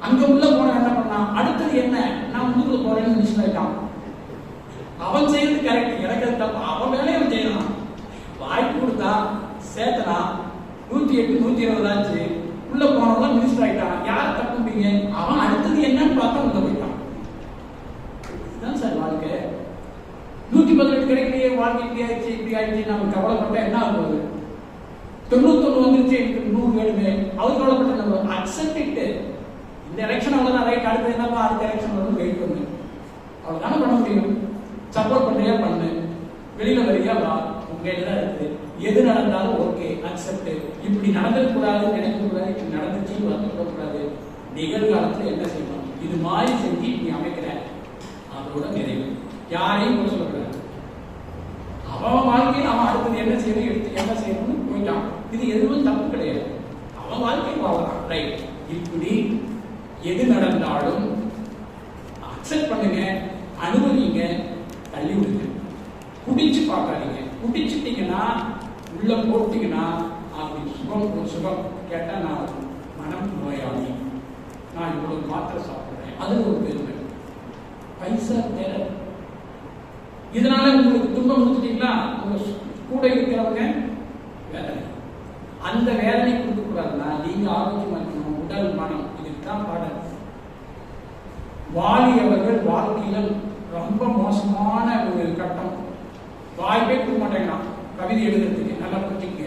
அங்க உள்ள போன என்ன பண்ணா, அடுத்தது என்ன, நான் முன்னுக்குள்ள போறேன்னு மினிஸ்டர் ஆயிட்டான். அவன் செய்யறது கரெக்ட், எனக்கு தப்பு, அவன் வேலையை அவன் செய்யறான். வாய்ப்பு கொடுத்தா சேர்த்தனா 108 120 ஆச்சு, உள்ள போனவங்க மினிஸ்டர் ஆயிட்டான். யார் தப்புப்பீங்க? அவன் அடுத்தது என்னன்னு பார்த்தா உள்ள போயிட்டான். இதுதான் சார் வாழ்க்கை. 118 கிடைக்கலையே, வாழ்க்கை இப்படி ஆயிடுச்சு இப்படி ஆயிடுச்சு நம்ம கவலைப்பட்டா என்ன ஆகுது? 99 வந்துருச்சு, 100 வேணுமே, அவர் கவலைப்பட்ட நம்ம அக்செப்ட் இட். இந்த எலெக்ஷன் அவ்வளவுதான், ரைட், அடுத்து என்னப்பா அடுத்த எலெக்ஷன் வந்து வெயிட் பண்ணு, அவ்வளவுதானே பண்ண முடியும். சப்போர்ட் பண்றியா பண்ணு, வெளியில வரியா வா, உங்க தான் இருக்குது. எது நடந்தாலும் ஓகே, அக்செப்ட். இப்படி நடந்துக்கூடாது, நினைக்கக்கூடாது, இப்படி நடந்துச்சு வந்துடக்கூடாது. நிகழ்காலத்துல என்ன செய்யணும், இது மாதிரி செஞ்சு நீ அமைக்கிற, அதோட நிறைவு. யாரையும் கூட சொல்லக்கூடாது. அவன் வாழ்க்கையில் அவன் அடுத்தது என்ன செய்யணும், எடுத்து என்ன செய்யணும்னு போயிட்டான். இது எதுவும் தப்பு கிடையாது, அவன் வாழ்க்கை வாழலாம், ரைட். இப்படி எது நடந்தாலும் அக்செப்ட் பண்ணுங்க, அனுபவிங்க, தள்ளி விடுங்க. குடிச்சு பார்க்காதீங்க. குடிச்சிட்டீங்கன்னா உள்ள போட்டீங்கன்னா அப்படி சுகம், ஒரு சுகம் கேட்டா நான் மனம் நோயாளி, நான் இவ்வளவு மாத்திரை சாப்பிடுறேன், அது ஒரு பெருமை. பைசா தேவை. இதனால உங்களுக்கு துன்பம் கொடுத்துட்டீங்களா, உங்க கூட இருக்கிறவங்க வேதனை, அந்த வேதனை கொடுக்க கூடாதுன்னா நீங்க ஆரோக்கியமா இருக்கணும், உடல் மனம். இதுதான் பாடல். வாலியவர்கள் வாழ்க்கையில ரொம்ப மோசமான ஒரு கட்டம். வாய்ப்பே கொடுக்க மாட்டேங்கிறான் கவிதை எழுதுறதுக்கு. நல்லா புரிஞ்சுக்க.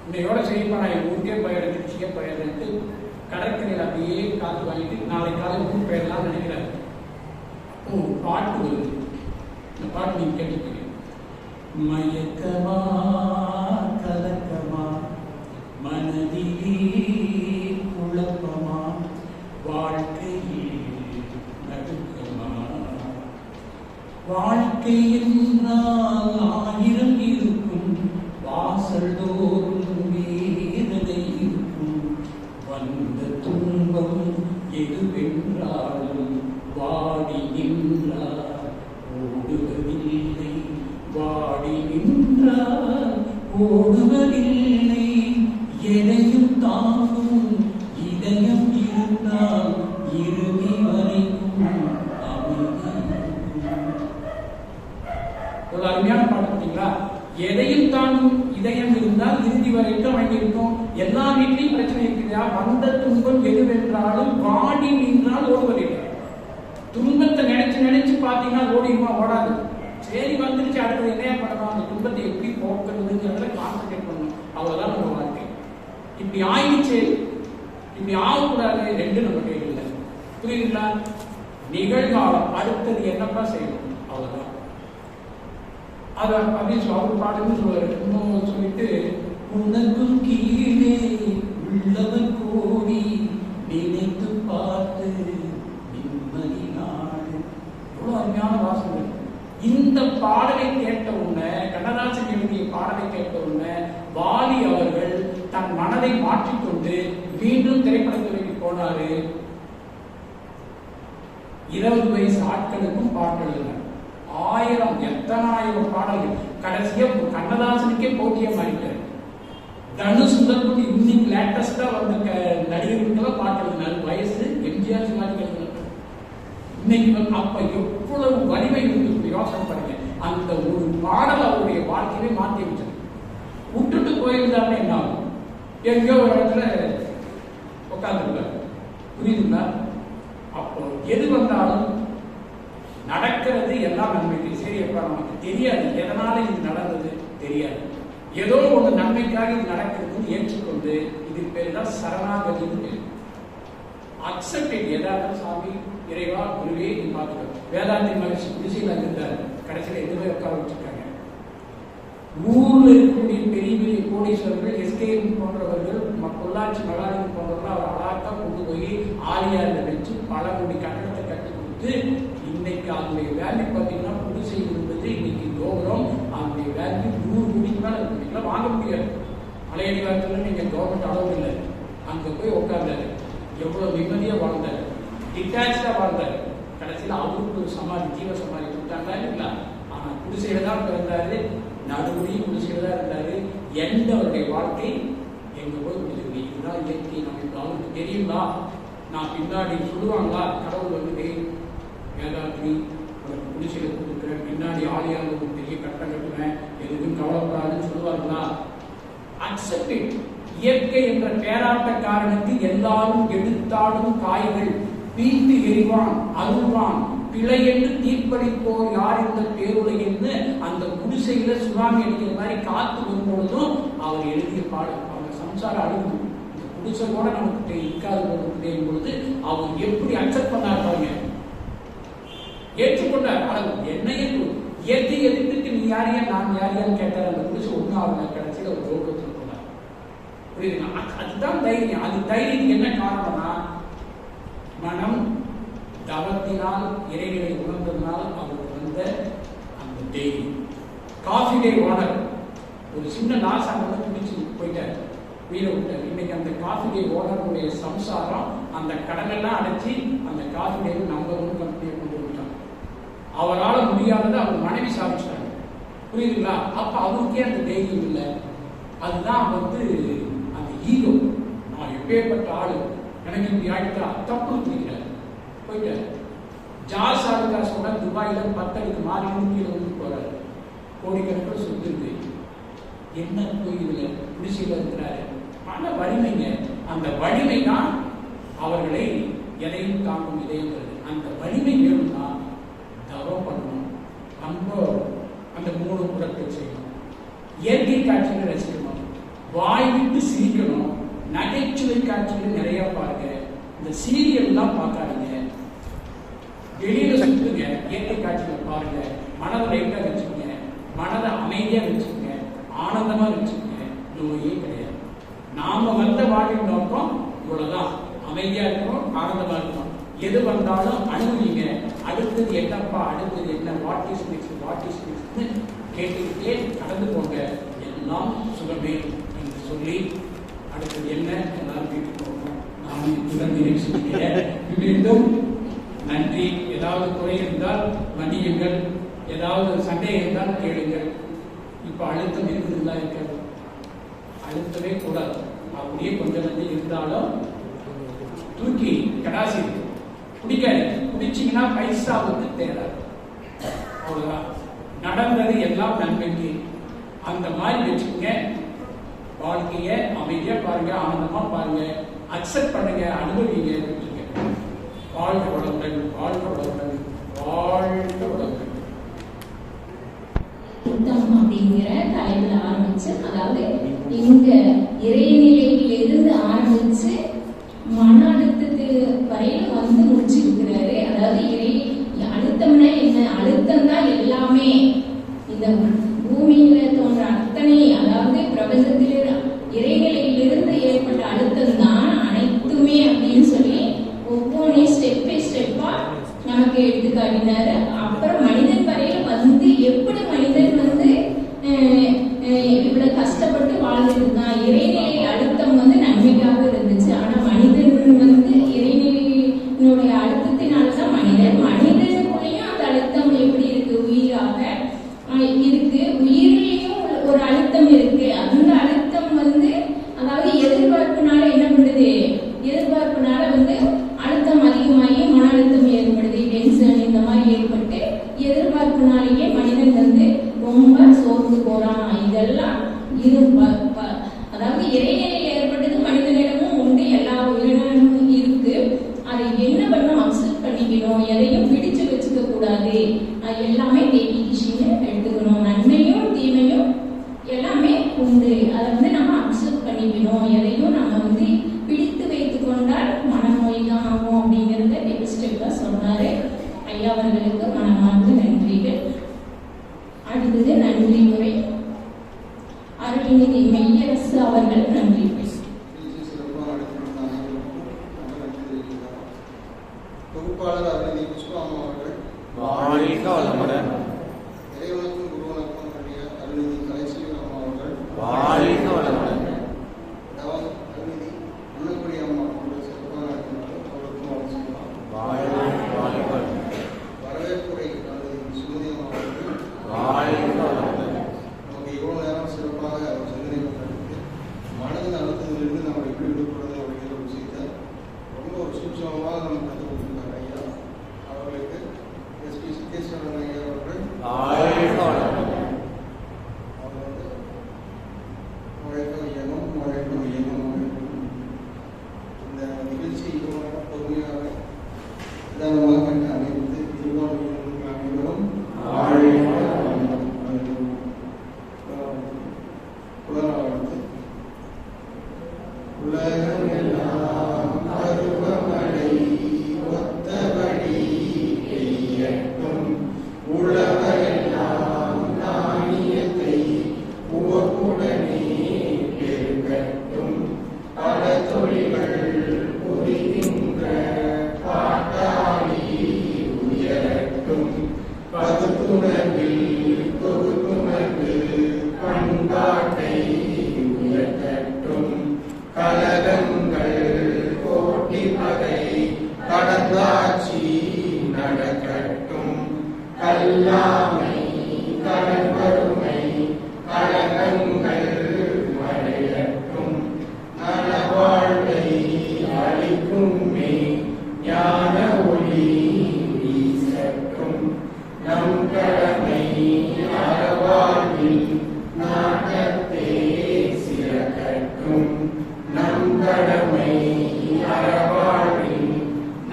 இன்னையோட செய்யப்பா நான் என் ஊருக்கே போயிடுறேன், திருச்சிக்கே போயிடுறேன்ட்டு கடற்கரையில் அப்படியே காத்து வாங்கிட்டு நாளை காலை ஊர் போயிடலாம் நினைக்கிறாரு. பாட்டு வருது, இந்த பாட்டு நீங்க கேட்டுக்கிறீங்க. மயக்கமா கலக்கமா மனதிலே குழப்பமா வாழ்க்கையில் நடுக்கமா வாழ்க்கை என்றால் 1000 இருக்கும், வாசல் தோறும் வேதனை இருக்கும். வந்த துன்பம் எதுவென்றாலும் வாடி நின்றார் ஓடுவதில்லை, வாடி நின்றார் ஓடுவதில்லை. எதையும் தாங்கும் இதயம் இருந்தால் இறுதி வரைக்கும் ஒரு அருமையான பாடத்தீங்களா? எதையும் தாங்கும் இதயம் இருந்தால் இறுதி வரைக்கும் அங்கே இருக்கும். எல்லா வீட்லையும் பிரச்சனை இருக்குதா? வந்த துன்பம் எதுவென்றாலும் வாடி நின்றால் ஓடுவதில்லை. துன்பத்தை நினைச்சு நினைச்சு பார்த்தீங்கன்னா ஓடிமா ஓடாது. சரி வந்துருச்சு, அடுத்தது என்னையா பண்ணணும், அந்த துன்பத்தை எப்படி போக்குறதுங்கிறதுல கான்சன்ட்ரேட் பண்ணணும். அவ்வளவுதான் நம்ம வாழ்க்கை. இப்படி ஆயிடுச்சு, இப்படி ஆகக்கூடாது, ரெண்டு நம்ம கையில் இல்லை. புரியுதுங்களா? நிகழ்காலம் அடுத்தது என்னப்பா செய்யணும், அவ்வளவுதான். அதை அப்படின்னு அவர் பாடுன்னு சொல்லுவாரு. இன்னும் சொல்லிட்டு, உனக்கும் கீழே உள்ளவர் கோடி நினைத்து பார்த்து நிம்மதி நாடு. எவ்வளவு அருமையான வாசகம். இந்த பாடலை கேட்ட உடனே, கண்ணதாசன் எழுதிய பாடலை கேட்ட உடனே வாலி அவர்கள் தன் மனதை மாற்றிக்கொண்டு மீண்டும் திரைப்படத்துறைக்கு போனாரு. 20 வயசு ஆட்களுக்கும் பாட்டு எழுதினார். 1000 எத்தனாயிரம் பாடல்கள். கடைசியா கண்ணதாசனுக்கே போட்டிய மாறிட்டார். தனுஷ் முதற்கொண்டு இன்னைக்கு லேட்டஸ்டா வந்த நடிகர்களுக்கெல்லாம் பாட்டு எழுதினார். வயசு எம்ஜிஆர் சிவாஜி எழுதினார். இன்னைக்கு அப்ப எவ்வளவு வலிமை இருந்து யோசனை பண்ணுங்க. அந்த ஒரு பாடல் அவருடைய வாழ்க்கையை மாற்றி வச்சது. விட்டுட்டு போயிருந்தாருன்னா என்ன ஆகும்? எங்கேயோ ஒரு இடத்துல உட்காந்துருக்காரு. புரியுதுங்களா? அப்போ எது வந்தாலும் நடக்கிறது எல்லாம் நன்மைக்கு. சரி, அப்ப நமக்கு தெரியாது எதனால இது நடந்தது, தெரியாது. ஏதோ ஒரு நன்மைக்காக இது நடக்கிறது ஏற்றுக்கொண்டு இதுக்கு பேர் தான் சரணாகதின்னு பேர். அக்செப்டட். ஏதாவது சாமி, இறைவா, குருவே, நீ பார்த்துக்க. வேதாந்தி மகிழ்ச்சி குடிசையில் இருந்தார். கடைசியில் எதுவே உட்கார வச்சிருக்காங்க. ஊர்ல இருக்கக்கூடிய பெரிய பெரிய கோடீஸ்வரர்கள், எஸ்கேஎம் போன்றவர்கள், பொள்ளாச்சி மகாலிங்கம் போன்றவர்கள் அவர் அழகா கொண்டு போய் ஆலியாரில் வச்சு பல கோடி கட்டடத்தை கட்டி கொடுத்து, இன்னைக்கு அதனுடைய வேல்யூ பார்த்தீங்கன்னா குடிசை இருந்தது இன்னைக்கு கௌரவம். அதனுடைய வேல்யூ 100 கோடிக்கு மேல இருக்கு. வாங்க முடியாது. மலையடி காலத்துல நீங்க கவர்மெண்ட் அளவு இல்லை. அங்க போய் உட்கார்ந்தாரு. எவ்வளவு நிம்மதியா வாழ்ந்தாரு, டிட்டாச்சா வாழ்ந்தாரு. கடைசியில் அவருக்கு ஒரு சமாதி, ஜீவ சமாதி கொடுத்தாங்க இல்லைங்களா? ஆனா குடிசையில தான் பிறந்தாரு, நடுவுலையும் குடிசையில தான் இருந்தாரு. எந்த அவருடைய வாழ்க்கை எங்க போய் முடிஞ்சிருக்கு. இதுதான் இயற்கை. நமக்கு அவருக்கு தெரியுங்களா? நான் பின்னாடி சொல்லுவாங்களா? கடவுள் வந்து வேதாத்ரி உனக்கு குடிசையில கொடுக்குறேன், பின்னாடி ஆலியாக ஒரு பெரிய கட்டம் கட்டுவேன், எதுவும் கவலைப்படாதுன்னு சொல்லுவாங்களா? Accept it. இயற்கை என்ற பேராட்ட காரணத்தில் எல்லாரும் எடுத்தாடும் காய்கள் பீத்து எறிவான், அருள்வான், பிழை என்று தீர்ப்பளிப்போர் யார் இந்த பேருலைன்னு அந்த குடிசையில சுனாமி அடிக்கிற மாதிரி காத்து வரும்பொழுதும் அவர் எழுதிய பாடல். அவங்க சம்சாரம் அழுகும். இந்த குடிசை கூட நமக்கு இக்காது தெரியும் பொழுது அவர் எப்படி அக்செப்ட் பண்ணார் பாருங்க. ஏற்றுக்கொண்டார். என்னையே இயற்கை எதிர்த்துட்டு நீ யாரையா நான் யாரையான்னு கேட்டார். அந்த குடிசை ஒன்றும் அவங்க கடைசியில் ஒரு யோகத்தில் போனார். புரியுதுங்களா? அதுதான் தைரியம். அது தைரியம் என்ன காரணம்னா, மனம் தவத்தினால் இறைநிலை உணர்ந்ததுனால் அவருக்கு வந்த அந்த தைரியம். காஃபி டே ஓனர் ஒரு சின்ன நாசம் வந்து குடிச்சு போயிட்டார், வீர விட்டார். இன்னைக்கு அந்த காஃபி டே ஓனருடைய சம்சாரம் அந்த கடனெல்லாம் அடைச்சி அந்த காஃபி டே நம்பர் 1 கம்பெனியை கொண்டு வந்துட்டாங்க. அவரால் முடியாததை அவர் மனைவி சாதிச்சிட்டாங்க. புரியுதுங்களா? அப்ப அவருக்கே அந்த தைரியம் இல்லை. அதுதான் வந்து அந்த ஈகோ. நான் எப்பேற்பட்ட ஆளு, எனக்கு இப்படி ஆகிட்டா தப்பு புரிகிறார், போயிட்டார். ஜாஸ் ஆளுக்கா சொன்னா துபாயில 10 அடிக்கு மாறி கீழே வந்து போறாரு. கோடிக்கணக்கில் சொத்து இருக்கு. என்ன கோயில குடிசையில் இருக்கிறாரு. ஆனா வலிமைங்க. அந்த வலிமை தான் அவர்களை எதையும் தாக்கும் இதயங்கிறது. அந்த வலிமை வேணும்னா தவம் பண்ணணும். ரொம்ப அந்த 3 புறத்தை செய்யணும். இயற்கை காட்சிகளை ரசிக்கணும். வாய் விட்டு சிரிக்கணும். நகைச்சுவை காட்சிகள் நிறைய பாருங்க. இந்த சீரியல் தான் பார்க்காதீங்க. வெளியில சுத்துங்க, இயற்கை காட்சிகள் பாருங்க. மனதை லைட்டா வச்சுக்கோங்க, மனதை அமைதியா வச்சுக்கோங்க, ஆனந்தமா வச்சுக்கோங்க. நோயே கிடையாது. நாம வந்த வாழ்வின் நோக்கம் இவ்வளவுதான். அமைதியா இருக்கணும், ஆனந்தமா இருக்கணும். எது வந்தாலும் அனுபவிங்க. அடுத்தது என்னப்பா, அடுத்தது என்ன, வாட் இஸ் நெக்ஸ்ட் கேட்டுக்கிட்டே கடந்து போங்க, எல்லாம் சுகமே என்று சொல்லி அடுத்தது என்ன எல்லாரும் வீட்டுக்கு போகணும். நான் இத்துடன் நிறைவு செய்கிறேன். மீண்டும் நன்றி. ஏதாவது குறை இருந்தால் மன்னியுங்கள், ஏதாவது சந்தேகம் இருந்தால் கேளுங்கள். இப்போ அழுத்தம் இருக்குதுதான் இருக்காது, அழுத்தவே கூடாது. அப்படியே கொஞ்சம் கொஞ்சம் இருந்தாலும் தூக்கி கடாசி குடிக்காது. குடிச்சிங்கன்னா பைசாவுக்கு தேடாது. அவ்வளவுதான். நடந்தது எல்லாம் நன்மைக்கு. அந்த மாதிரி வச்சுக்கோங்க. வாழ்க்கைய அமைதியா பாருங்க, ஆனந்தமா பாருங்க, அக்செப்ட் பண்ணுங்க, அனுபவிங்க. வாழ்க வளங்கள், வாழ்க வளங்கள், வாழ்க வளங்கள். அப்படிங்கிற தலைப்புல ஆரம்பிச்சு, அதாவது இங்க இறைநிலையிலிருந்து ஆரம்பிச்சு மன அழுத்தத்து வரையில வந்து முடிச்சிருக்கிறாரு. அதாவது அழுத்தம்னா என்ன? அழுத்தம் தான் எல்லாமே. இந்த பூமியில தோன்ற அத்தனை, அதாவது பிரபஞ்சத்தில இறைநிலையிலிருந்து ஏற்பட்ட அழுத்தம் தான் அனைத்துமே அப்படின்னு சொல்லி ஒவ்வொன்றையும் ஸ்டெப் பை ஸ்டெப்பா நமக்கு எடுத்து காட்டினாரு. அப்புறம் மனிதன் வரையில வந்து எப்படி மனிதன் வந்து இவ்வளவு கஷ்டப்பட்டு வாழ்ந்துட்டு இருக்கான். இறைநிலை அழுத்தம் வந்து நன்மைக்காக இருந்துச்சு. ஆனா மனிதன் வந்து இறைநிலையினுடைய அழுத்தத்தினாலதான் மனிதனுக்குள்ளேயும் அந்த அழுத்தம் எப்படி இருக்கு? உயிராக இருக்கு. உயிரிலையும் ஒரு அழுத்தம் இருக்கு. அந்த அழுத்தம் வந்து அதாவது எதிர்பார்ப்புனால என்ன பண்ணுது? எதிர்பார்ப்புனால வந்து அழுத்தம் அதிகமாகி மன அழுத்தம் ஏற்படுது, டென்ஷன் இந்த மாதிரி ஏற்பட்டு எதிர்பார்ப்புனாலேயே மனிதன் வந்து ரொம்ப சோர்ந்து போறான். இதெல்லாம் இது அதாவது இறைநிலையில் ஏற்பட்டது மனிதனிடமும் உண்டு, எல்லா உயிரினமும் இருக்கு. அதை என்ன பண்ணும்? அக்செப்ட் பண்ணிக்கணும். எதையும் பிடிச்சு வச்சுக்க கூடாது. எல்லாமே டேக்கிஷன் எடுத்துக்கணும். நன்மையும் தீமையும் எல்லாமே உண்டு. அதை வந்து நம்ம அக்செப்ட் பண்ணிக்கணும். எதையும் நம்ம வந்து பிடித்து வைத்துக் கொண்டால் மனநோய் தான் ஆகும் அப்படிங்கிறத ஸ்டெப்பா சொன்னாரு. ஐயா அவர்களுக்கு மனமார்ந்த நன்றிகள். அடுத்தது நன்றி உரை அருள்நிதி மெய்யரசு அவர்கள் நன்றி தொகுப்பாளர் அருள்நிதி புஷ்பாமா அவர்கள் வாழ்க வளமுடன். இறைவனுக்கும் குருவனுக்கும் வேண்டிய அருள்நிதி கலைசீலம் அவர்கள் வாழ்க வளமுடன். அருள்நிதி அன்னக்குடி அம்மா அவர்கள் சிறப்பான அவர்களுக்கும் வரவேற்புரை அருள்நிதி சுமதி அம்மா அவர்கள் வாழ்க வளமுடன். நமக்கு இவ்வளவு நேரம் சிறப்பாக சிந்தனை பண்ணிட்டு மனதின் அழுத்தத்திலிருந்து நம்ம எப்படி விடுபடுறது அப்படிங்கிற ஒரு விஷயத்தை ரொம்ப ஒரு சூட்சமாக நம்ம கற்றுக் கொடுத்துருக்காங்க ஐயா. அவர்களுக்கு எஸ்பி சித்தேஸ்வரன் ஐயா அவர்கள் வாழ்க வளமுடன். அவர் வந்து வழக்கம் இயங்கும் இந்த நிகழ்ச்சி இவ்வளவு பொறுமையாக நிதானமாக கண்டு அமைந்து இருவாழ்வு அனைவரும் புலனாழ்ந்து உலகம் எல்லாம் பருவமழை ஒத்தபடி பெய்யட்டும், உழவரெல்லாம் தானியத்தை உவப்புடனே பெருக்கட்டும், பல தொழில்கள் புரிகின்ற பாட்டாளி உயரட்டும், பகுத்துணர்வில் தொகுத்துணர்வு பண்பாட்டை உயர்த்தட்டும், கலகங்கள் போட்டி பகை கடந்தாட்சி நடக்கட்டும், கல்லாமை கடற்பருமை கலகங்கள் மறையட்டும், நலவாழ்வை அளிக்கும் ஞான ஒளி வீசட்டும், நம் கடமை அறவாழ்வில் நாட்டத்தே சிறக்கட்டும், நம் கடமை அறவாழ்வில்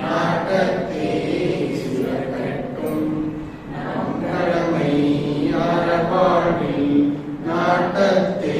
நாட்டத்தே சிறக்கட்டும், நம் கடமை அறவாழ்வில் நாட்டத்தே